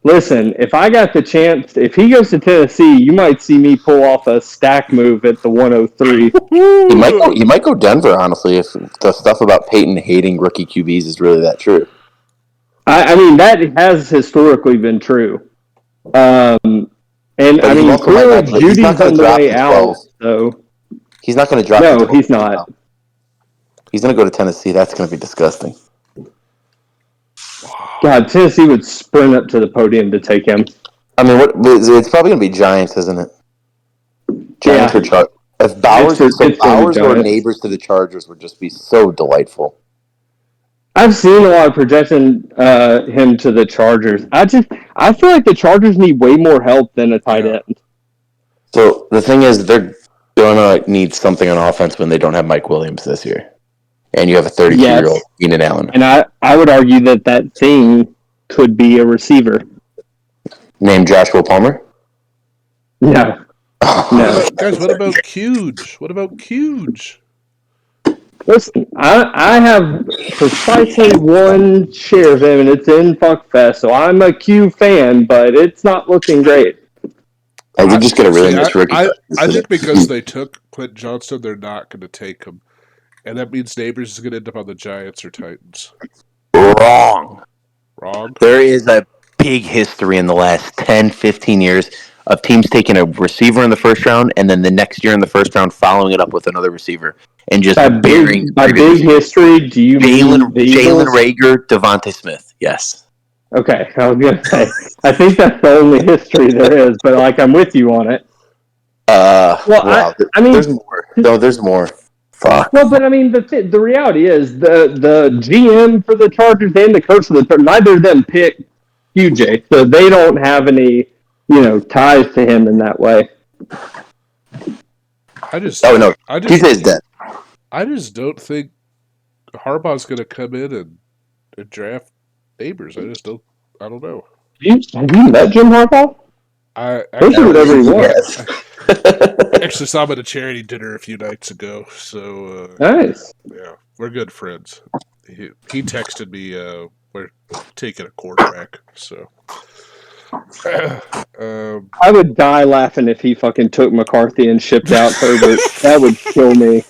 S2: Listen, if I got the chance, if he goes to Tennessee, you might see me pull off a stack move at the 103.
S3: He might go Denver, honestly, if the stuff about Peyton hating rookie QBs is really that true.
S2: I mean, that has historically been true. And I mean, clearly Judy's on the way out, so
S3: he's not going to drop.
S2: No, he's not.
S3: He's going to go to Tennessee. That's going to be disgusting.
S2: God, Tennessee would sprint up to the podium to take him.
S3: I mean, it's probably going to be Giants, isn't it? Giants
S2: Yeah.
S3: or Chargers. If
S2: It's going to be
S3: Bowers or
S2: Giants.
S3: neighbors to the Chargers would just be so delightful.
S2: I've seen a lot of projection him to the Chargers. I feel like the Chargers need way more help than a tight end.
S3: So the thing is, they're gonna need something on offense when they don't have Mike Williams this year, and you have a 32-year-old Keenan Allen.
S2: And I would argue that thing could be a receiver.
S3: Named Joshua Palmer?
S2: No. No.
S1: Guys, what about Huge? What about Huge?
S2: Listen, I have precisely one share of him, and it's in Fuckfest, so I'm a Q fan, but it's not looking great.
S3: You're just going to really miss Ricky.
S1: I think because they took Quentin Johnston, they're not going to take him. And that means Neighbors is going to end up on the Giants or Titans.
S3: Wrong.
S1: Wrong?
S3: There is a big history in the last 10, 15 years of teams taking a receiver in the first round and then the next year in the first round following it up with another receiver. And just
S2: by big history, do you mean
S3: Jalen Reagor, Devontae Smith? Yes.
S2: Okay, I was gonna say. I think that's the only history there is, but I'm with you on it.
S3: Well, I mean, there's more. No, there's more. Fuck.
S2: Well, but I mean, the reality is the GM for the Chargers and the coach for the Chargers, neither of them picked QJ, so they don't have any ties to him in that way.
S3: QJ's dead.
S1: I just don't think Harbaugh's going to come in and draft Neighbors. I don't know.
S2: Have you met Jim Harbaugh?
S1: Actually saw him at a charity dinner a few nights ago. So
S2: nice.
S1: Yeah, we're good friends. He texted me. We're taking a quarterback. So
S2: I would die laughing if he fucking took McCarthy and shipped out Herbert. That would kill me.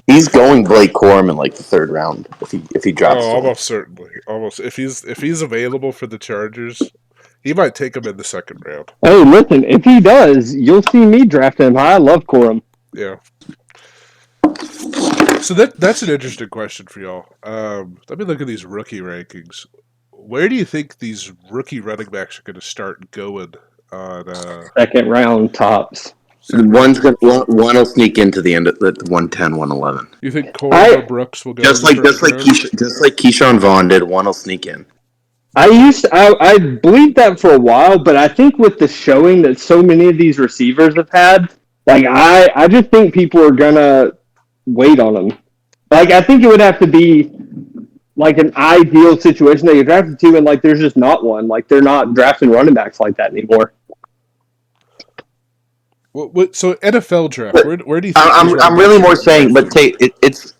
S3: He's going Blake Corum in the third round if he drops.
S1: Oh, almost certainly. Almost if he's available for the Chargers, he might take him in the second round.
S2: Hey, listen, if he does, you'll see me draft him high. I love Corum.
S1: Yeah. So that's an interesting question for y'all. Let me look at these rookie rankings. Where do you think these rookie running backs are going to start going on?
S2: Second round tops.
S3: One will sneak into the end at 110, 111.
S1: You think Corey or Brooks will go
S3: just like Keyshawn Vaughn did? One will sneak in.
S2: I believed that for a while, but I think with the showing that so many of these receivers have had, I just think people are gonna wait on them. I think it would have to be an ideal situation that you drafted to, and there's just not one. They're not drafting running backs like that anymore.
S1: So NFL draft, where do you think?
S3: I'm really more saying, but Tate, it's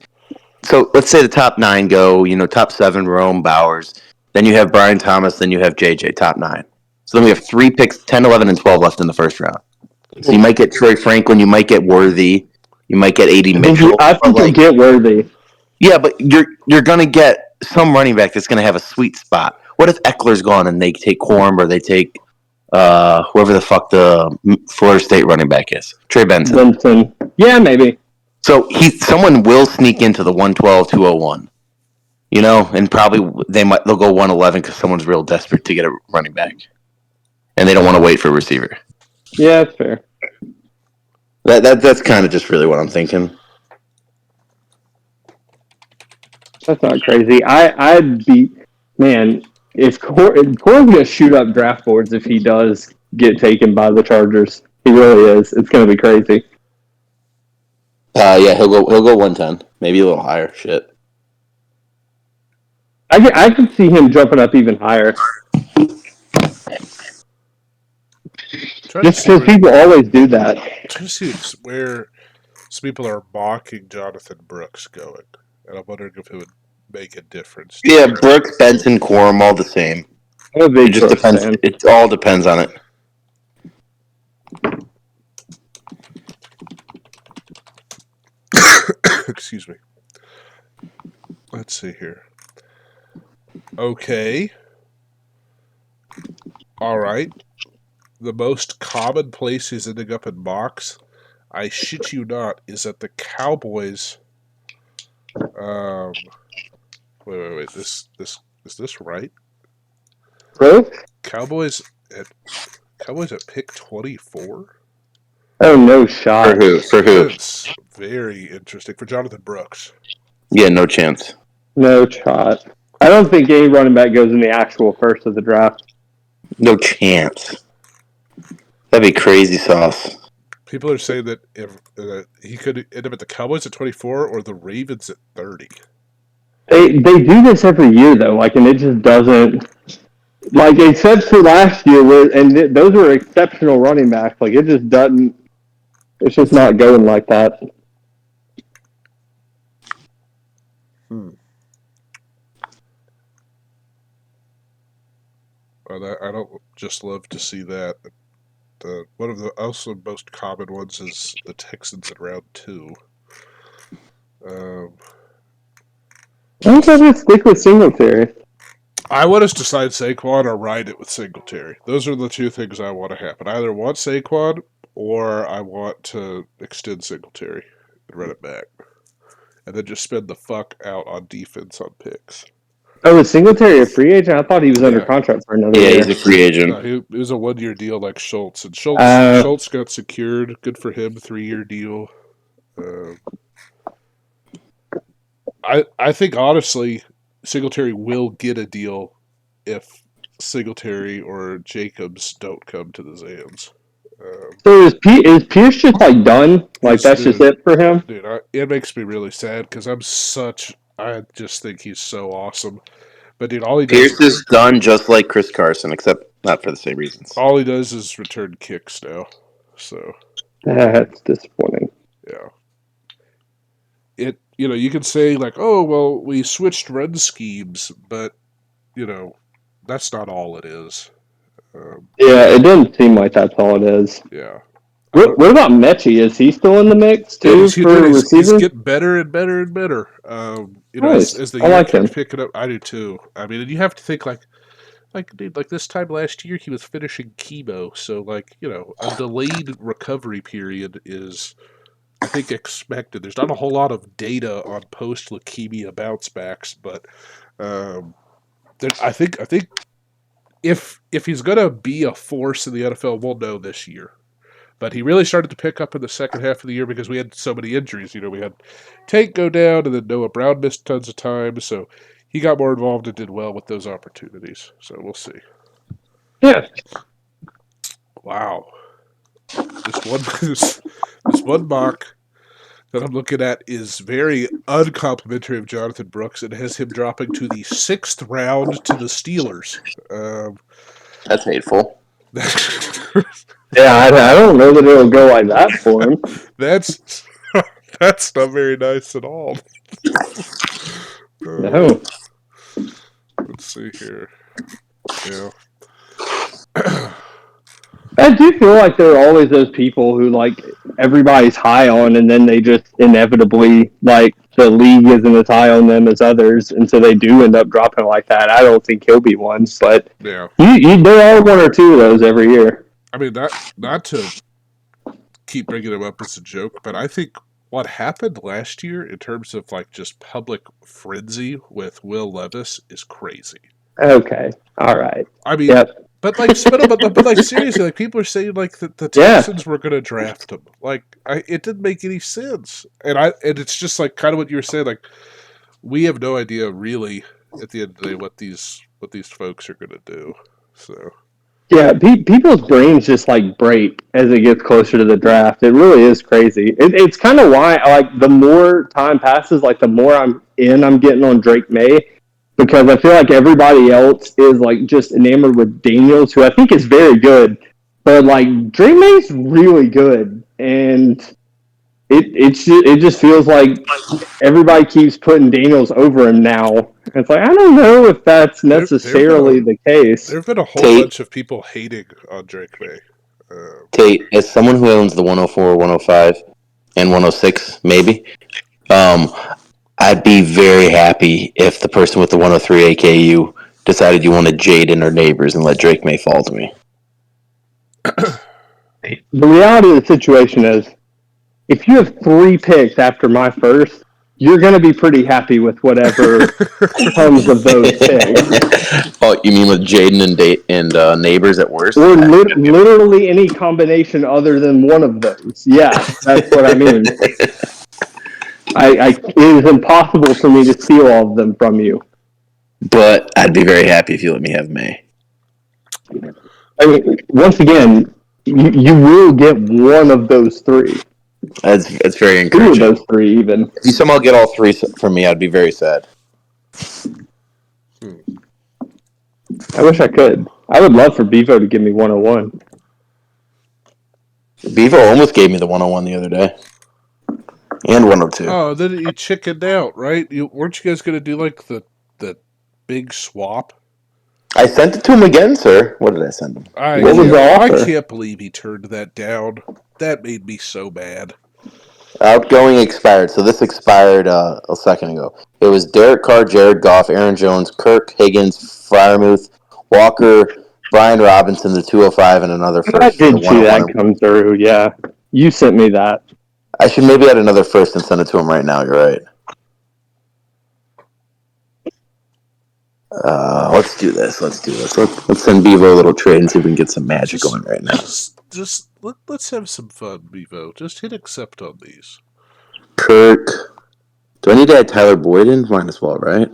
S3: so let's say the top 9 go, top 7, Rome, Bowers. Then you have Brian Thomas, then you have JJ, top 9. So then we have 3 picks, 10, 11, and 12 left in the first round. So you might get Troy Franklin, you might get Worthy, you might get A.D. Mitchell.
S2: I think you'll get Worthy.
S3: Yeah, but you're going to get some running back that's going to have a sweet spot. What if Eckler's gone and they take Corum or they take whoever the fuck the Florida State running back is? Trey Benson.
S2: Yeah, maybe.
S3: So someone will sneak into the 112, 201. And probably they'll go 111 because someone's real desperate to get a running back, and they don't want to wait for a receiver.
S2: Yeah, that's fair.
S3: That's kind of just really what I'm thinking.
S2: That's not crazy. I'd be if Core's gonna shoot up draft boards if he does get taken by the Chargers. He really is. It's gonna be crazy.
S3: Yeah, he'll go 110, maybe a little higher. Shit.
S2: I could see him jumping up even higher. Just because people always do that.
S1: I'm trying to see where some people are mocking Jonathan Brooks going, and I'm wondering if it would make a difference.
S3: Yeah, Brooks, Benson, Corum, all the same. It just depends. It all depends on it.
S1: Excuse me. Let's see here. Okay. All right. The most common place he's ending up in mocks, I shit you not, is that the Cowboys. Wait. This Is this right?
S2: Bro?
S1: Cowboys at Cowboys at pick 24.
S2: Oh, no
S3: For
S2: shot.
S3: who? For who?
S1: That's very interesting for Jonathan Brooks.
S3: Yeah, no chance.
S2: No shot. I don't think any running back goes in the actual first of the draft.
S3: No chance. That'd be crazy sauce.
S1: People are saying that if he could end up at the Cowboys at 24 or the Ravens at 30.
S2: They do this every year though, like, and it just doesn't. Like, except for last year, those were exceptional running backs. Like, it just doesn't. It's just not going like that.
S1: I don't just love to see that. One of the also most common ones is the Texans in round 2.
S2: I think I would stick with Singletary.
S1: I want us to sign Saquon or ride it with Singletary. Those are the two things I want to happen. I either want Saquon or I want to extend Singletary and run it back. And then just spend the fuck out on defense on picks.
S2: Oh, is Singletary a free agent? I thought he was under
S1: Yeah.
S2: contract for another
S3: Yeah,
S2: year.
S3: he's a free agent.
S1: No, it was a 1-year deal like Schultz. And Schultz got secured. Good for him, 3-year deal. I think, honestly, Singletary will get a deal if Singletary or Jacobs don't come to the Zans.
S2: So is Pierce just like done? Like, that's just it for him?
S1: Dude, it makes me really sad because I just think he's so awesome. But dude, all he does
S3: Pierce is done just like Chris Carson, except not for the same reasons.
S1: all he does is return kicks now. So
S2: That's disappointing.
S1: yeah. You can say like, oh well, we switched run schemes, but that's not all it is.
S2: Yeah, it doesn't seem like that's all it is.
S1: Yeah.
S2: What about Mechie? Is he still in the mix too
S1: He's
S2: receivers?
S1: getting better and better and better.
S2: Nice.
S1: As the
S2: I
S1: year
S2: like
S1: keeps
S2: him.
S1: picking up, I do too. I mean, and you have to think dude, like this time last year, he was finishing chemo, so a delayed recovery period is, I think, expected. There's not a whole lot of data on post leukemia bounce backs, but I think if he's gonna be a force in the NFL, we'll know this year. But he really started to pick up in the second half of the year because we had so many injuries. We had Tate go down, and then Noah Brown missed tons of time, so he got more involved and did well with those opportunities. So we'll see.
S2: Yeah.
S1: Wow. This one mock that I'm looking at is very uncomplimentary of Jonathan Brooks and has him dropping to the 6th round to the Steelers.
S3: That's hateful.
S2: Yeah, I don't know that it'll go like that for him.
S1: That's not very nice at all.
S2: No.
S1: Let's see here. Yeah.
S2: I do feel like there are always those people who, like, everybody's high on, and then they just inevitably, like, the league isn't as high on them as others, and so they do end up dropping like that. I don't think he'll be one, but
S1: Yeah.
S2: there are one or two of those every year.
S1: I mean, not to keep bringing him up as a joke, but I think what happened last year in terms of just public frenzy with Will Levis is crazy.
S2: Okay, all right.
S1: I mean,
S2: Yep.
S1: but seriously, people are saying that the Texans were going to draft him. It didn't make any sense, and it's just kind of what you were saying. We have no idea really at the end of the day what these folks are going to do. So.
S2: Yeah, people's brains just break as it gets closer to the draft. It really is crazy. It's kind of why the more time passes, the more I'm getting on Drake May, because I feel like everybody else is just enamored with Daniels, who I think is very good, but Drake May's really good, and it just feels like everybody keeps putting Daniels over him now. It's I don't know if that's necessarily the case.
S1: There have been a whole bunch of people hating on Drake May.
S3: Tate, as someone who owns the 104, 105, and 106, maybe, I'd be very happy if the person with the 103 AKU decided you wanted Jaden or neighbors and let Drake May fall to me.
S2: The reality of the situation is, if you have 3 picks after my first, you're going to be pretty happy with whatever comes of those picks.
S3: Oh, you mean with Jaden and Neighbors at worst?
S2: Or literally any combination other than one of those. Yes, that's what I mean. It is impossible for me to steal all of them from you.
S3: But I'd be very happy if you let me have May.
S2: I mean, once again, you will get one of those three.
S3: That's very encouraging.
S2: Two of those three, even.
S3: If you somehow get all three from me, I'd be very sad.
S2: I wish I could. I would love for Bevo to give me 101.
S3: Bevo almost gave me the 101 the other day. And 102.
S1: Oh, then you chickened out, right? Weren't you guys going to do like the big swap?
S3: I sent it to him again, sir. What did I send him?
S2: What was the
S1: I
S2: offer?
S1: can't believe he turned that down. That made me so mad.
S3: Outgoing expired. So this expired a second ago. It was Derek Carr, Jared Goff, Aaron Jones, Kirk Higgins, Freiermuth, Walker, Brian Robinson, the 205, and another first.
S2: I did see that come through, yeah. You sent me that.
S3: I should maybe add another first and send it to him right now. You're right. Let's do this. Let's send Bevo a little trade and see if we can get some magic going right now.
S1: Let's have some fun, Bevo. Just hit accept on these.
S3: Kirk. Do I need to add Tyler Boyd in? Might as well, right?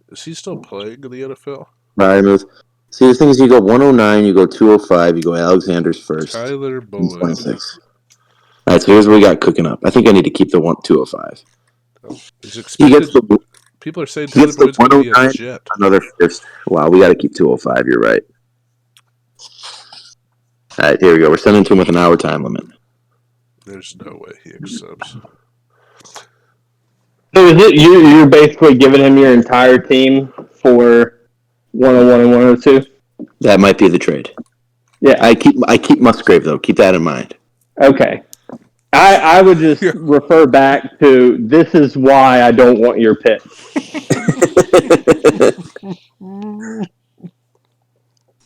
S1: Is he still playing in the NFL?
S3: Freiermuth. See, the thing is, you go 109, you go 205, you go Alexander's first.
S1: Tyler Boyd.
S3: 26. All right, so here's what we got cooking up. I think I need to keep the 205.
S1: He's expected. People are saying Tyler Boyd's going to be a Jet.
S3: Another first. Wow, we got to keep 205. You're right. All right, here we go. We're sending to him with an hour time limit.
S1: There's no way he accepts.
S2: So is it you're basically giving him your entire team for 101 and 102?
S3: That might be the trade.
S2: Yeah.
S3: I keep Musgrave, though. Keep that in mind.
S2: Okay. I would just refer back to this is why I don't want your pick.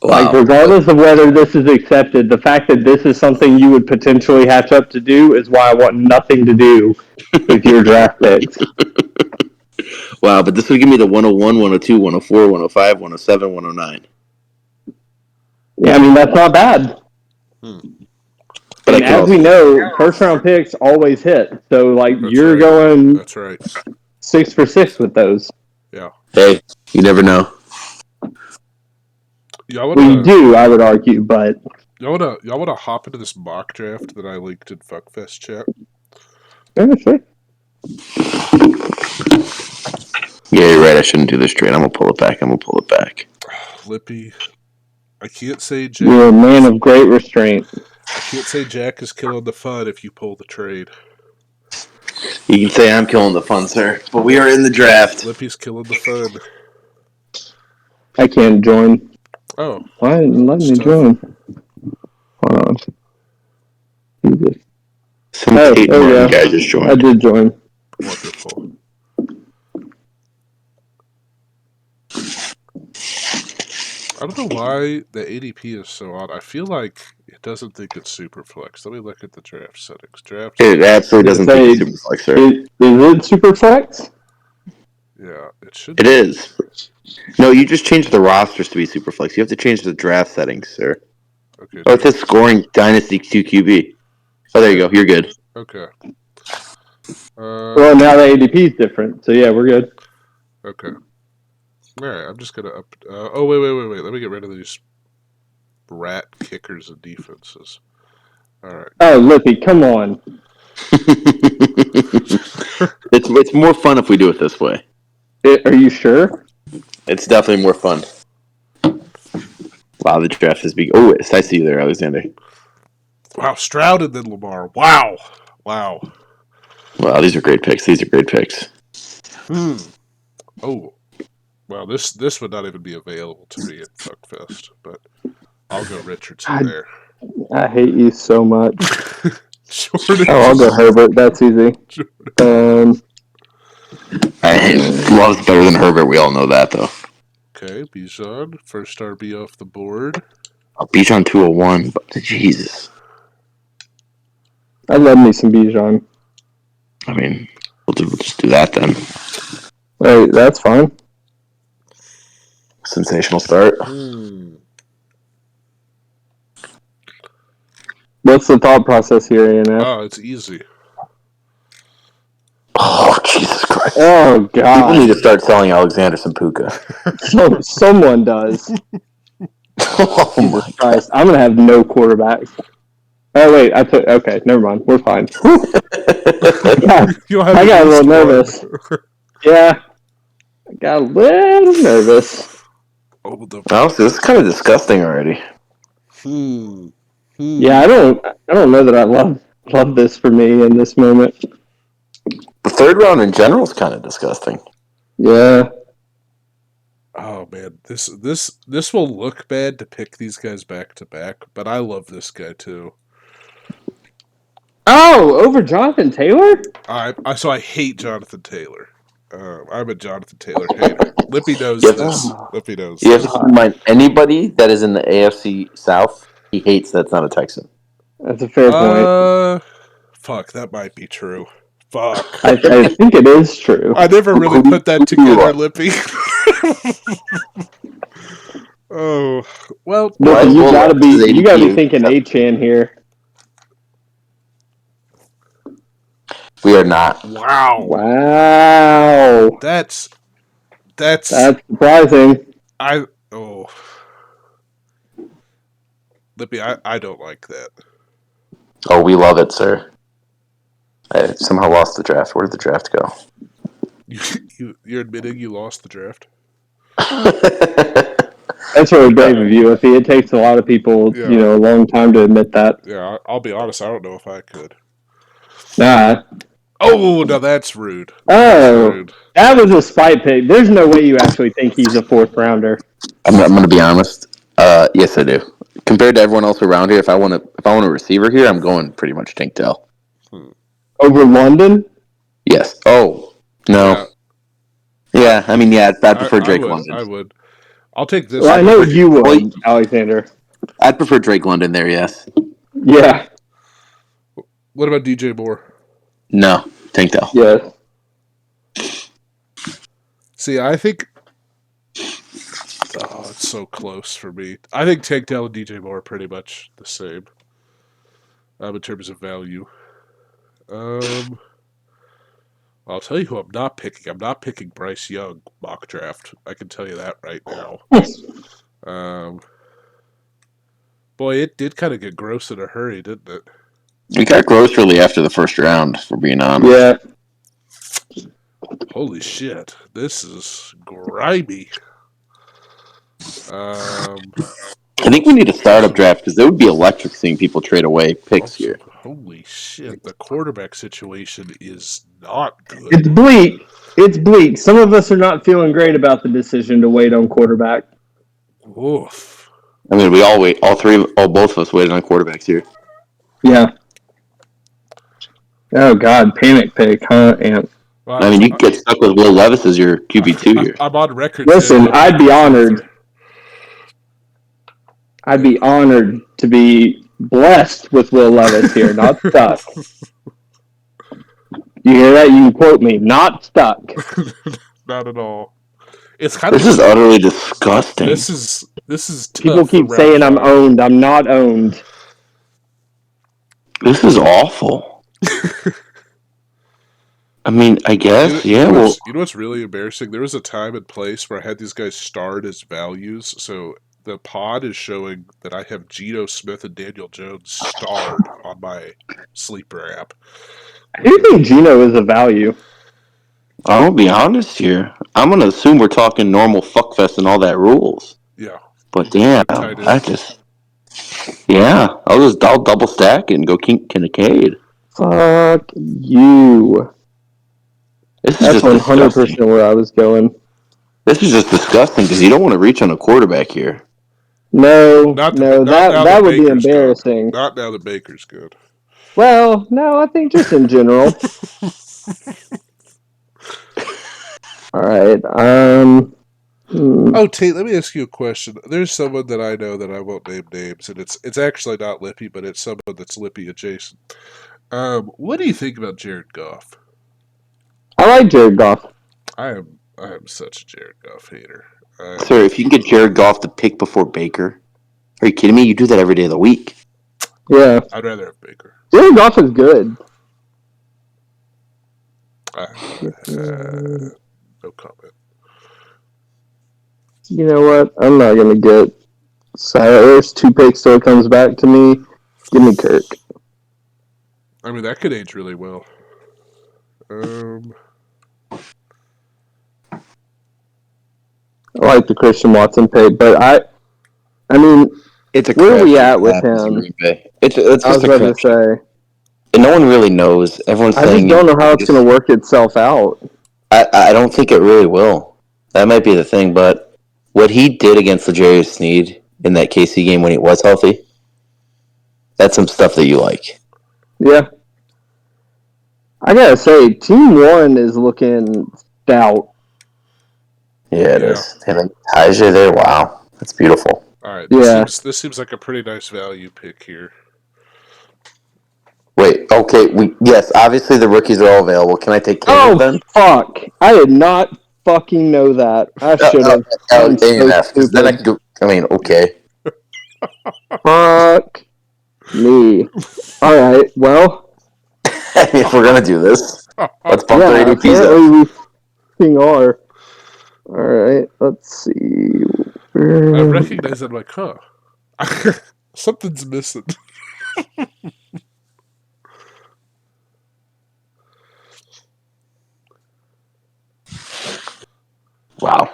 S2: Like, regardless of whether this is accepted, the fact that this is something you would potentially hatch up to do is why I want nothing to do with your draft picks.
S3: Wow, but this would give me the 101, 102, 104, 105, 107, 109.
S2: Yeah, I mean, that's not bad.
S3: But
S2: and as we know, first-round picks always hit. So, like, you're going
S1: That's right.
S2: 6 for 6 with those.
S1: Yeah.
S3: Hey, you never know.
S2: We do, I would argue, but...
S1: Y'all wanna hop into this mock draft that I linked in Fuckfest chat?
S2: Yeah, sure.
S3: Yeah, you're right. I shouldn't do this trade. I'm going to pull it back.
S1: Lippy. I can't say Jack.
S2: You're a man of great restraint.
S1: I can't say Jack is killing the fun if you pull the trade.
S3: You can say I'm killing the fun, sir. But we are in the draft.
S1: Lippy's killing the fun.
S2: I can't join.
S1: Oh.
S2: Why didn't let me join? Hold on.
S3: Some Tate Martin guy just joined.
S2: I did join.
S1: Wonderful. I don't know why the ADP is so odd. I feel like it doesn't think it's super flex. Let me look at the draft settings.
S3: It absolutely doesn't think it's super flex, sir.
S2: Is it super flex?
S1: Yeah, it should.
S3: It is. No, you just changed the rosters to be super flex. You have to change the draft settings, sir.
S1: Okay.
S3: Oh, it says scoring Dynasty QQB. Oh, there you go. You're good.
S1: Okay.
S2: Well, now the ADP is different, so yeah, we're good.
S1: Okay. All right, I'm just gonna up. Oh wait! Let me get rid of these rat kickers and defenses. All right.
S2: Oh, Lippy, come on.
S3: It's more fun if we do it this way.
S2: Are you sure?
S3: It's definitely more fun. Wow, the draft is big. Oh, I see you there, Alexander.
S1: Wow, Stroud and then Lamar. Wow.
S3: Wow, these are great picks.
S1: Oh. Well, this would not even be available to me at Fuckfest, but I'll go Richardson there.
S2: I hate you so much.
S1: Jordan.
S2: Oh, I'll go Herbert. That's easy.
S3: Love's better than Herbert. We all know that, though.
S1: Okay, Bijan, first RB off the board.
S3: Bijan 201, but Jesus.
S2: I love me some Bijan.
S3: I mean, We'll just do that then.
S2: Right, that's fine.
S3: Sensational start.
S2: What's the thought process here, ANF?
S1: Oh, it's easy.
S3: Oh, Jesus Christ.
S2: Oh,
S3: People
S2: God.
S3: need to start selling Alexander Sampuka.
S2: So, someone does.
S3: Oh,
S2: Jesus
S3: my
S2: Christ. I'm going to have no quarterbacks. Oh, wait. Okay, never mind. We're fine.
S1: You'll have
S2: I
S1: at
S2: got a
S1: least
S2: little nervous. Yeah. I got a little nervous.
S3: Honestly, this is kind of disgusting already.
S2: Yeah, I don't know that I love this for me in this moment.
S3: The third round in general is kind of disgusting.
S2: Yeah.
S1: Oh man, this will look bad to pick these guys back to back, but I love this guy too.
S2: Oh, over Jonathan Taylor?
S1: So I hate Jonathan Taylor. I'm a Jonathan Taylor hater. Lippy knows
S3: Yep.
S1: this. Lippy knows
S3: You have
S1: this.
S3: to keep in mind, anybody that is in the AFC South, he hates that's not a Texan.
S2: That's a fair point.
S1: Fuck, that might be true. Fuck.
S2: I think it is true.
S1: I never really put that together, Lippy. Oh, well.
S2: Lippy, you gotta be
S3: ADP.
S2: thinking A-Chan here.
S3: We are not.
S2: Wow.
S1: That's
S2: surprising.
S1: Lippy, I don't like that.
S3: Oh, we love it, sir. I somehow lost the draft. Where did the draft go?
S1: You're admitting you lost the draft?
S2: That's really brave of you, Lippy. It takes a lot of people, a long time to admit that.
S1: Yeah, I'll be honest. I don't know if I could.
S2: Nah.
S1: Oh, now that's rude.
S2: That was a spite pick. There's no way you actually think he's a fourth rounder.
S3: I'm going to be honest. Yes, I do. Compared to everyone else around here, if I want a receiver here, I'm going pretty much Tank Dell.
S2: Over London?
S3: Yes. Oh no. Yeah, I mean, I'd prefer Drake London.
S1: I would. I'll take this.
S2: Well, I know you would, Alexander.
S3: I'd prefer Drake London there. Yes.
S2: Yeah.
S1: What about DJ Moore?
S3: No, Tank Dell.
S2: Yes.
S1: See, I think. Oh, it's so close for me. I think Tank Dell and DJ Moore are pretty much the same. In terms of value. I'll tell you who I'm not picking. I'm not picking Bryce Young mock draft. I can tell you that right now. Boy, it did kind of get gross in a hurry, didn't it?
S3: It got gross really after the first round, for being honest.
S2: Yeah.
S1: Holy shit. This is grimy.
S3: I think we need a startup draft because it would be electric seeing people trade away picks here.
S1: Holy shit. The quarterback situation is not good.
S2: It's bleak. It's bleak. Some of us are not feeling great about the decision to wait on quarterback.
S1: Oof.
S3: I mean, we all wait. Both of us waited on quarterbacks here.
S2: Yeah. Oh, God. Panic pick, huh, Ant?
S3: Well, I mean, you get stuck with Will Levis as your QB2 here.
S1: I'm on record.
S2: Listen, I'd be honored. I'd be honored to be blessed with Will Levis here, not stuck. You hear that? You can quote me. Not stuck.
S1: Not at all. It's kind of.
S3: This is utterly disgusting.
S1: This is tough.
S2: People keep saying I'm owned. I'm not owned.
S3: This is awful. I mean, I guess,
S1: you know what's really embarrassing? There was a time and place where I had these guys starred as values. So the pod is showing that I have Geno Smith and Daniel Jones starred on my sleeper app.
S2: I do think Geno is a value.
S3: I'll be honest here. I'm going to assume we're talking normal fuckfest and all that rules.
S1: Yeah.
S3: But damn, I just... Yeah, I'll double stack it and go Kincaid.
S2: Fuck you.
S3: This is
S2: That's 100% where I was going.
S3: This is just disgusting because you don't want to reach on a quarterback here.
S2: No, that would be embarrassing.
S1: Not now that Baker's good.
S2: Well, no, I think just in general. All right.
S1: Oh, Tate, let me ask you a question. There's someone that I know that I won't name names, and it's actually not Lippy, but it's someone that's Lippy adjacent. What do you think about Jared Goff?
S2: I like Jared Goff.
S1: I am such a Jared Goff hater.
S3: Sir, if you can get Jared Goff to pick before Baker, are you kidding me? You do that every day of the week.
S2: Yeah.
S1: I'd rather have Baker.
S2: Jared Goff is good.
S1: No comment.
S2: You know what? I'm not going to get There's 2 picks till it comes back to me. Give me Kirk.
S1: I mean, that could age really well.
S2: I like the Christian Watson pick, but I mean,
S3: It's a
S2: where are we
S3: crapshoot
S2: at
S3: what
S2: with
S3: happens in
S2: him?
S3: Green Bay. It's
S2: I was
S3: just a
S2: about to
S3: crapshoot.
S2: say.
S3: And no one really knows. Everyone's
S2: I just
S3: saying,
S2: don't know how it's going to work itself out.
S3: I don't think it really will. That might be the thing, but what he did against L'Jarius Sneed in that KC game when he was healthy, that's some stuff that you like.
S2: Yeah. I got to say, Team 1 is looking stout.
S3: Yeah, it is. Him and Tajay there, wow. That's beautiful.
S1: All right,
S2: Yeah.
S1: this seems like a pretty nice value pick here.
S3: Wait, okay, yes, obviously the rookies are all available. Can I take Caleb then?
S2: Fuck. I did not fucking know that. I should have. I'm so
S3: ANF, because then I
S2: stupid.
S3: can go. I mean, okay.
S2: Fuck me. All right. Well,
S3: I mean, if we're gonna do this, let's bump their
S2: yeah.
S3: ADPs up.
S2: Apparently we fucking are. All right. Let's see.
S1: I recognize that. I'm like, huh, something's missing.
S3: Wow.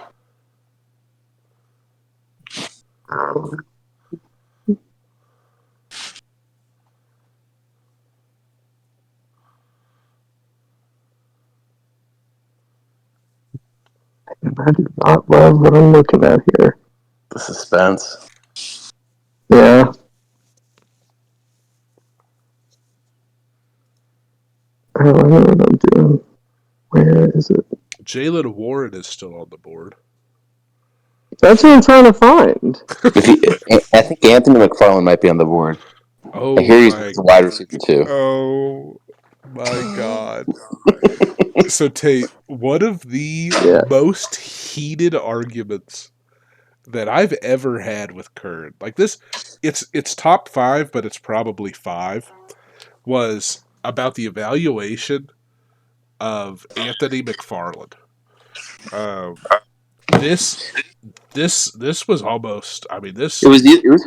S2: I do not love what I'm looking at here.
S3: The suspense.
S2: Yeah. I don't know what I'm doing. Where is it?
S1: Jalen Warren is still on the board.
S2: That's what I'm trying to find.
S3: I think Anthony McFarland might be on the board.
S1: Oh
S3: I hear he's
S1: my!
S3: the wide receiver too.
S1: Oh my God! So Tate, one of the most heated arguments that I've ever had with Kern, like this, it's top 5, but it's probably 5, was about the evaluation of Anthony McFarland. This was almost. I mean, this
S3: It was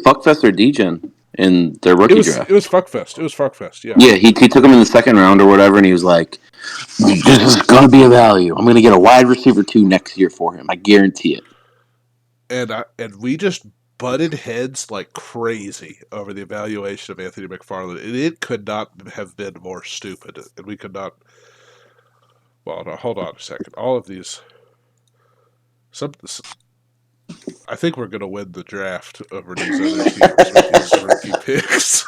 S3: Fuckfest or Degen in their rookie draft.
S1: It was Fuckfest. It was Fuckfest. Yeah.
S3: Yeah, he took him in the second round or whatever, and he was like, "This is gonna be a value. I'm gonna get a wide receiver 2 next year for him. I guarantee it."
S1: And we just butted heads like crazy over the evaluation of Anthony McFarland. And it could not have been more stupid. And we could not. Well, no, hold on a second. All of these. I think we're going to win the draft over these other teams with these rookie picks.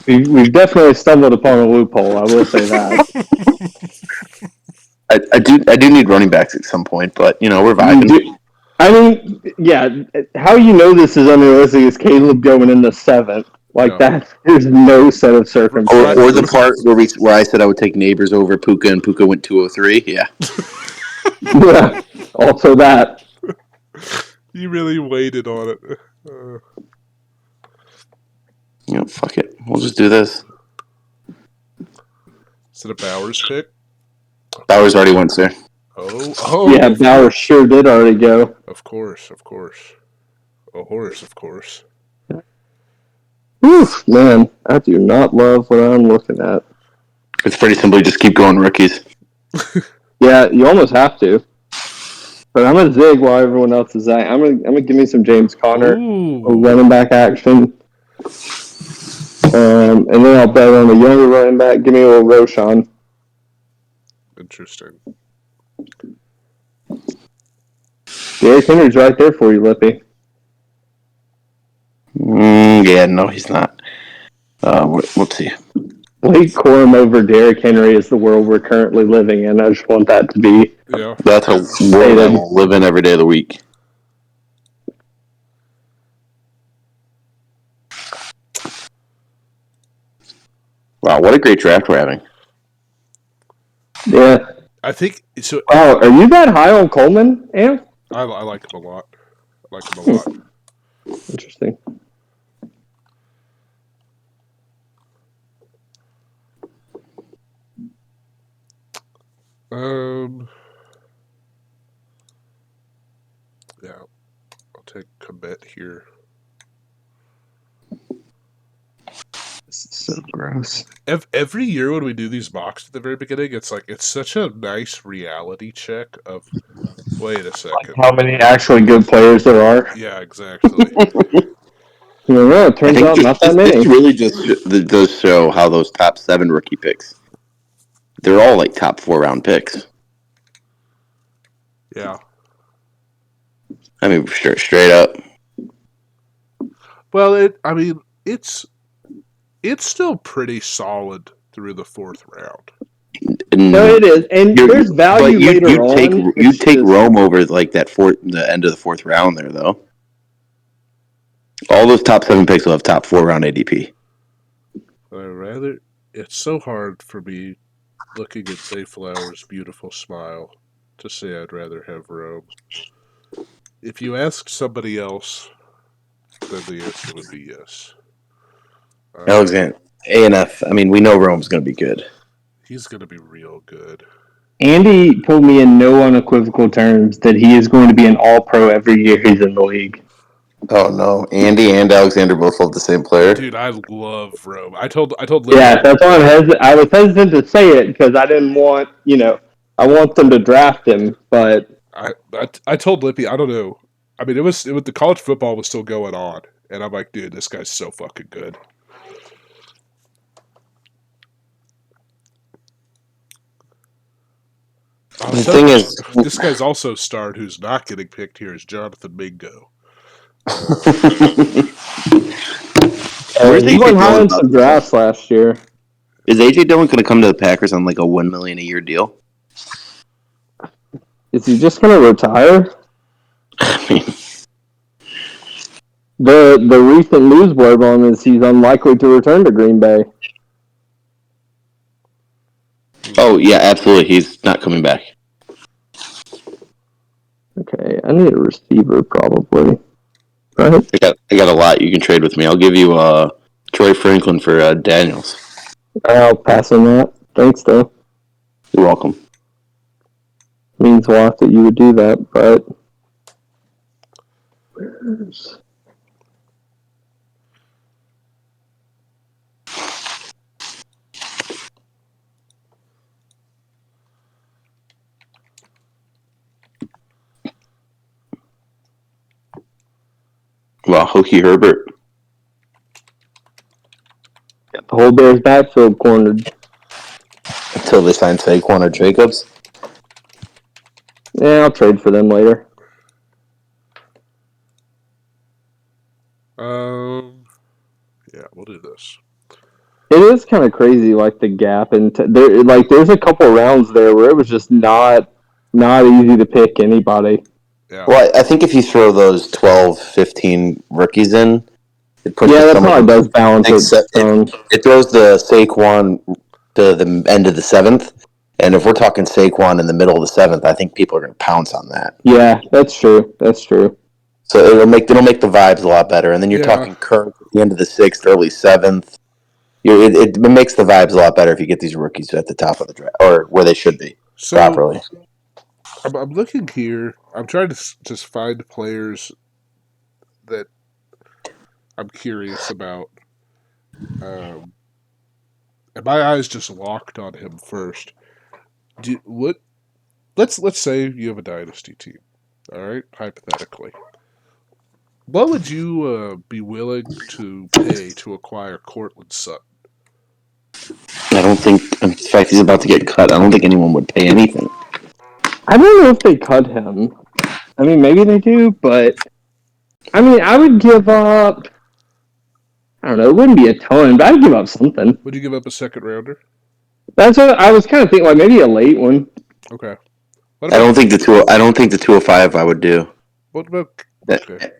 S2: We've definitely stumbled upon a loophole. I will say that.
S3: I do need running backs at some point, but we're vibing.
S2: I mean, yeah. How you know this is unrealistic is Caleb going in the 7th. Like that, there's no set of circumstances.
S3: Or the part where I said I would take Neighbors over Puka, and Puka went 203. Yeah.
S2: Yeah. Also that.
S1: You really waited on it.
S3: Fuck it. We'll just do this.
S1: Is it a Bowers pick?
S3: Bowers already went, sir.
S1: Oh.
S2: Yeah, Bowers sure did already go.
S1: Of course. A horse, of course.
S2: Oof, man, I do not love what I'm looking at.
S3: It's pretty simple. You just keep going rookies.
S2: Yeah, you almost have to. But I'm gonna zig while everyone else is at. I'm gonna give me some James Conner, a running back action, and then I'll bet on a younger running back. Give me a little Roshan.
S1: Interesting.
S2: Derrick Henry's right there for you, Lippy.
S3: Yeah, no, he's not. Let's see.
S2: Blake Corum over Derrick Henry is the world we're currently living in. I just want that to be.
S1: Yeah.
S3: That's a world I will live in every day of the week. Wow, what a great draft we're having.
S2: Yeah.
S1: I think so.
S2: Oh, are you that high on Coleman, Am?
S1: I like him a lot. I like him a lot.
S2: Interesting.
S1: Yeah, I'll take commit here.
S2: This is so gross.
S1: Every year when we do these mocks at the very beginning, it's like it's such a nice reality check of. Wait a second.
S2: How many actually good players there are?
S1: Yeah, exactly.
S2: You know, it
S3: I
S2: turns
S3: think
S2: out not that
S3: this
S2: many.
S3: really just does show how those top 7 rookie picks, they're all like top 4 round picks.
S1: Yeah.
S3: I mean, straight up.
S1: Well, I mean, it's still pretty solid through the 4th round.
S2: No, it is, and there's value
S3: But
S2: later
S3: you
S2: on.
S3: take Rome over like the end of the 4th round there though. All those top 7 picks will have top 4 round ADP.
S1: It's so hard for me looking at Zay Flowers' beautiful smile to say I'd rather have Rome. If you asked somebody else, then the answer would be yes.
S3: Alexander ANF. I mean, we know Rome's going to be good.
S1: He's going to be real good.
S2: Andy told me in no unequivocal terms that he is going to be an all-pro every year he's in the league.
S3: Oh no, Andy and Alexander both love the same player.
S1: Dude, I love Rome. I told Lippy.
S2: Yeah, that's why I was hesitant to say it because I didn't want, I want them to draft him, but
S1: I told Lippy, I don't know. I mean, it was the college football was still going on, and I'm like, dude, this guy's so fucking good.
S3: The thing is,
S1: this guy's also starred who's not getting picked here is Jonathan Mingo.
S3: Where's
S2: he
S3: AJ
S2: went high
S3: Dillon
S2: in
S3: about
S2: some
S3: to go?
S2: drafts last year.
S3: Is AJ Dillon going to come to the Packers on like a $1 million a year deal?
S2: Is he just going to retire?
S3: I mean,
S2: The recent news blurb on him is he's unlikely to return to Green Bay.
S3: oh yeah, absolutely. He's not coming back.
S2: Okay, I need a receiver probably. Right?
S3: I got a lot you can trade with me. I'll give you Troy Franklin for Daniels.
S2: I'll pass on that. Thanks, though.
S3: You're welcome.
S2: Means a lot that you would do that, but where's
S3: Well, Hokey Herbert.
S2: the whole Bears backfield cornered?
S3: Until they sign Saquon or Jacobs.
S2: Yeah, I'll trade for them later.
S1: Yeah, we'll do this.
S2: It is kind of crazy, like the gap, and there's a couple rounds there where it was just not easy to pick anybody.
S1: Yeah.
S3: Well, I think if you throw those 12, 15 rookies in, it pushes
S2: Yeah, that
S3: some
S2: probably
S3: of them.
S2: does balance it.
S3: It throws the Saquon to the end of the 7th, and if we're talking Saquon in the middle of the 7th, I think people are going to pounce on that.
S2: Yeah, that's true. That's true.
S3: So it'll make the vibes a lot better. And then you're talking Kirk at the end of the 6th, early 7th. It makes the vibes a lot better if you get these rookies at the top of the draft, or where they should be properly.
S1: I'm looking here. I'm trying to just find players that I'm curious about. And my eyes just locked on him first. Let's say you have a dynasty team. All right, hypothetically, what would you be willing to pay to acquire Cortland Sutton?
S3: I don't think, in fact, he's about to get cut. I don't think anyone would pay anything.
S2: I don't know if they cut him. I mean, maybe they do, but I mean, I would give up. I don't know. It wouldn't be a ton, but I'd give up something.
S1: Would you give up a second rounder?
S2: That's what I was kind of thinking. Like maybe a late one.
S1: Okay.
S3: I don't think the 205 I would do.
S1: What about okay?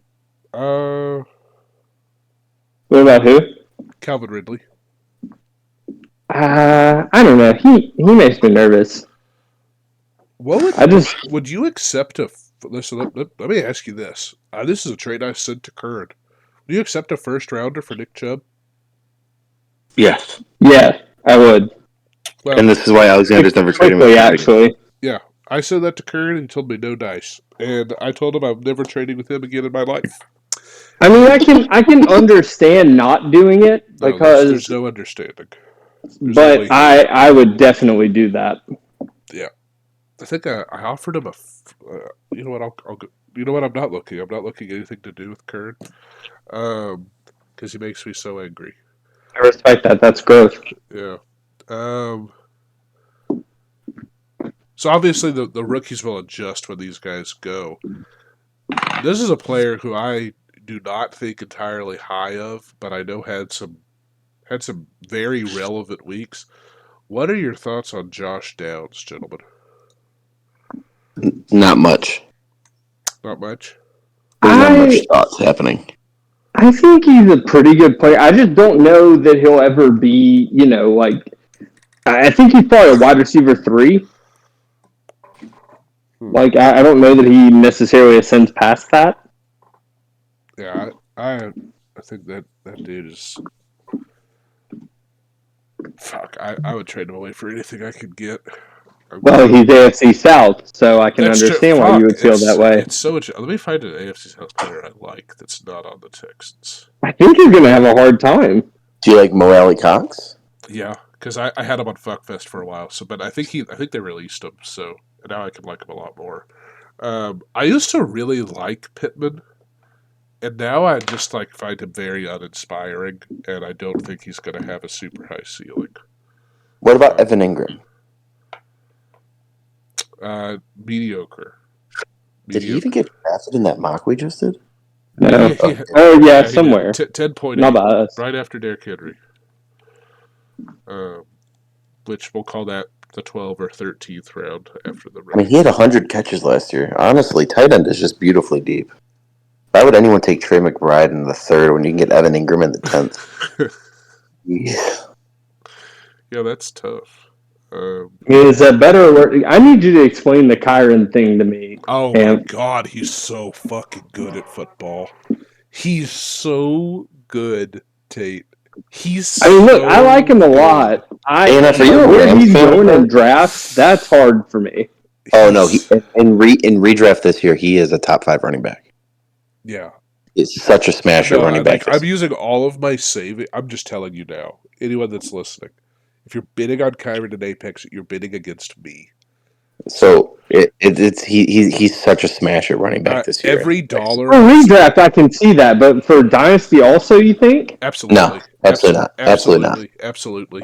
S2: What about who?
S1: Calvin Ridley.
S2: I don't know. He makes me nervous.
S1: What
S2: I just
S1: would you accept a? Listen, let me ask you this. This is a trade I sent to Curd. Would you accept a first rounder for Nick Chubb?
S3: Yes.
S2: yeah, I would
S1: Well,
S3: And this is why Alexander's never trading with
S2: quickly
S3: Curry again.
S2: actually.
S1: yeah, I said that to Curd, and he told me no dice, and I told him I'm never trading with him again in my life.
S2: I mean, I can understand not doing it
S1: No,
S2: because,
S1: there's no understanding. There's
S2: but
S1: only
S2: I would definitely do that.
S1: yeah. I think I offered him a. You know what? I'll go. You know what? I'm not looking. I'm not looking at anything to do with Curd, because he makes me so angry.
S2: I respect that. That's growth.
S1: Yeah. Um. So obviously the rookies will adjust when these guys go. This is a player who I do not think entirely high of, but I know had some very relevant weeks. What are your thoughts on Josh Downs, gentlemen?
S3: Not much.
S1: Not much.
S3: There's not much
S2: I
S3: thoughts happening.
S2: I think he's a pretty good player. I just don't know that he'll ever be, like I think he's probably a wide receiver 3. Like I don't know that he necessarily ascends past that.
S1: Yeah, I think that dude is fuck. I would trade him away for anything I could get.
S2: Well, he's AFC South, so I can
S1: That's true.
S2: understand why you
S1: Fuck.
S2: would feel that way.
S1: It's so much. Let me find an AFC South player I like that's not on the Texans.
S2: I think you're going to have a hard time.
S3: Do you like Mo Alley Cox?
S1: Yeah, because I had him on Fuckfest for a while. So, but I think they released him. So now I can like him a lot more. I used to really like Pittman, and now I just like find him very uninspiring, and I don't think he's going to have a super high ceiling.
S3: What about Evan Ingram?
S1: Mediocre.
S3: Did he even get drafted in that mock we just did?
S2: No.
S1: He,
S2: Oh, yeah,
S1: he
S2: somewhere.
S1: did. 10.8.
S2: Not by us.
S1: Right after Derrick Henry. Which we'll call that the 12th or 13th round after the
S3: I mean, he had 100 catches last year. Honestly, tight end is just beautifully deep. Why would anyone take Trey McBride in the 3rd when you can get Evan Ingram in the 10th?
S1: Yeah, that's tough.
S2: Is that better? Or I need you to explain the Kyron thing to me.
S1: Oh my god, he's so fucking good at football. He's so good, Tate.
S2: I mean, look, I like him a lot.
S3: ANF, are you a
S2: where
S3: Rams
S2: he's
S3: fan?
S2: going in drafts, that's hard for me.
S3: Oh no, in redraft this year, he is a top 5 running back.
S1: Yeah.
S3: It's such a smasher running back.
S1: I'm using all of my saving. I'm just telling you now, anyone that's listening, if you're bidding on Kyron in Apex, you're bidding against me.
S3: So he's such a smasher running back this year.
S1: Every dollar
S2: for redraft, I can see that, but for dynasty, also, you think?
S1: Absolutely,
S3: no, absolutely not,
S1: absolutely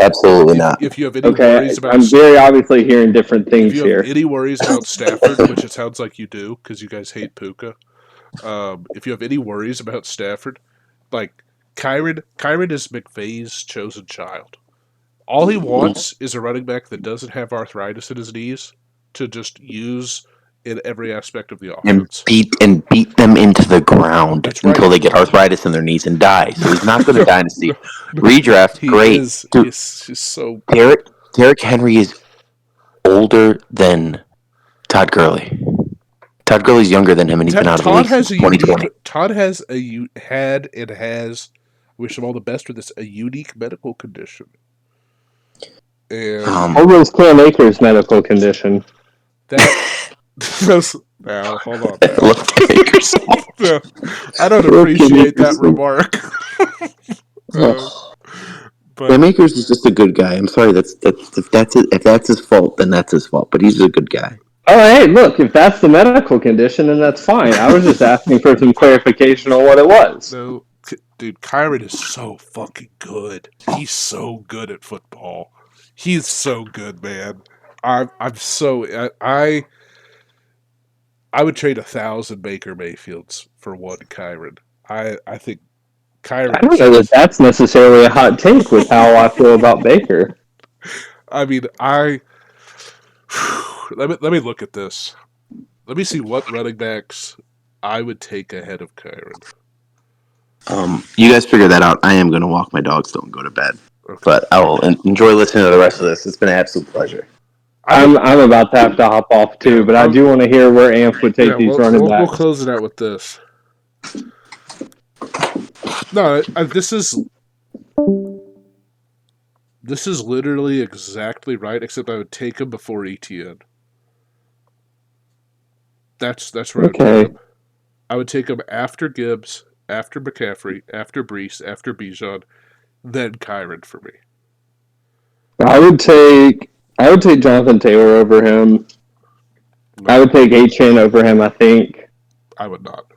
S3: not.
S1: If you have any worries about,
S2: I'm very obviously hearing different things
S1: if you
S2: here.
S1: have any worries about Stafford, which it sounds like you do, because you guys hate Puka. If you have any worries about Stafford, like Kyron is McVay's chosen child. All he wants is a running back that doesn't have arthritis in his knees to just use in every aspect of the offense.
S3: And beat them into the ground until
S1: right.
S3: they get arthritis in their knees and die. So he's not good at dynasty. Redraft, great. Dude,
S1: he's so
S3: Derrick Henry is older than Todd Gurley. Todd Gurley's younger than him, and he's been out of the league since 2020.
S1: Todd has had and has. Wish him all the best with this. A unique medical condition. And
S2: almost Cam Akers' medical condition.
S1: That now hold on. Now. I don't appreciate that remark.
S3: But Cam Akers is just a good guy. I'm sorry. If that's his fault, then that's his fault. But he's a good guy.
S2: Oh, hey, look, if that's the medical condition, then that's fine. I was just asking for some clarification on what it was.
S1: No, dude, Kyron is so fucking good. He's so good at football. He's so good, man. I would trade 1,000 Baker Mayfields for one Kyron. I think Kyron.
S2: I don't know that that's necessarily a hot take with how I feel about Baker.
S1: I mean, let me look at this. Let me see what running backs I would take ahead of Kyron.
S3: You guys figure that out. I am going to walk my dogs. Don't go to bed.
S1: Okay.
S3: But I will enjoy listening to the rest of this. It's been an absolute pleasure.
S2: I'm about to have to hop off too, but I do want to hear where ANF would take these running
S1: we'll
S2: backs.
S1: close it out with this. No, this is literally exactly right. Except I would take him before ETN. That's where I'd put him. I would take him after Gibbs, after McCaffrey, after Brees, after Bijan, then Kyron for me.
S2: I would take Jonathan Taylor over him. No. I would take Achane over him, I think.
S1: I would not.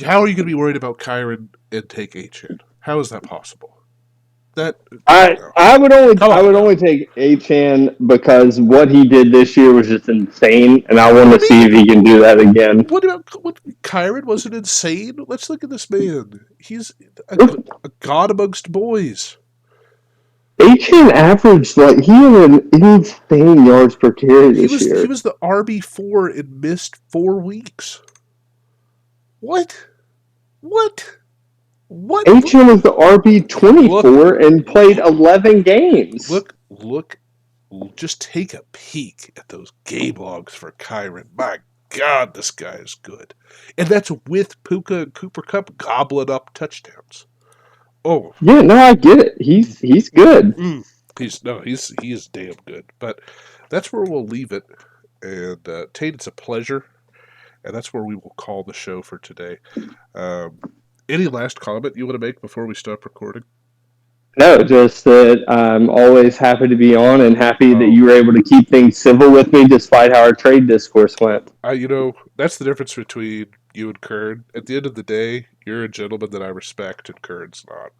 S1: How are you going to be worried about Kyron and take Achane? How is that possible?
S2: I would only take Achane because what he did this year was just insane, and I want to see if he can do that again.
S1: What Kyron wasn't insane? Let's look at this man. He's a god amongst boys.
S2: Achane averaged he had an insane yards per carry this year.
S1: He was the RB4 and missed 4 weeks. What?
S2: Achane was the RB24 and played 11 games.
S1: Look, just take a peek at those game logs for Kyron. My God, this guy is good. And that's with Puka and Cooper Kupp gobbling up touchdowns. Oh.
S2: Yeah, no, I get it. He's good.
S1: He is damn good. But that's where we'll leave it. And Tate, it's a pleasure. And that's where we will call the show for today. Any last comment you want to make before we stop recording?
S2: No, just that I'm always happy to be on and happy that you were able to keep things civil with me despite how our trade discourse went.
S1: That's the difference between you and Kern. At the end of the day, you're a gentleman that I respect and Kern's not.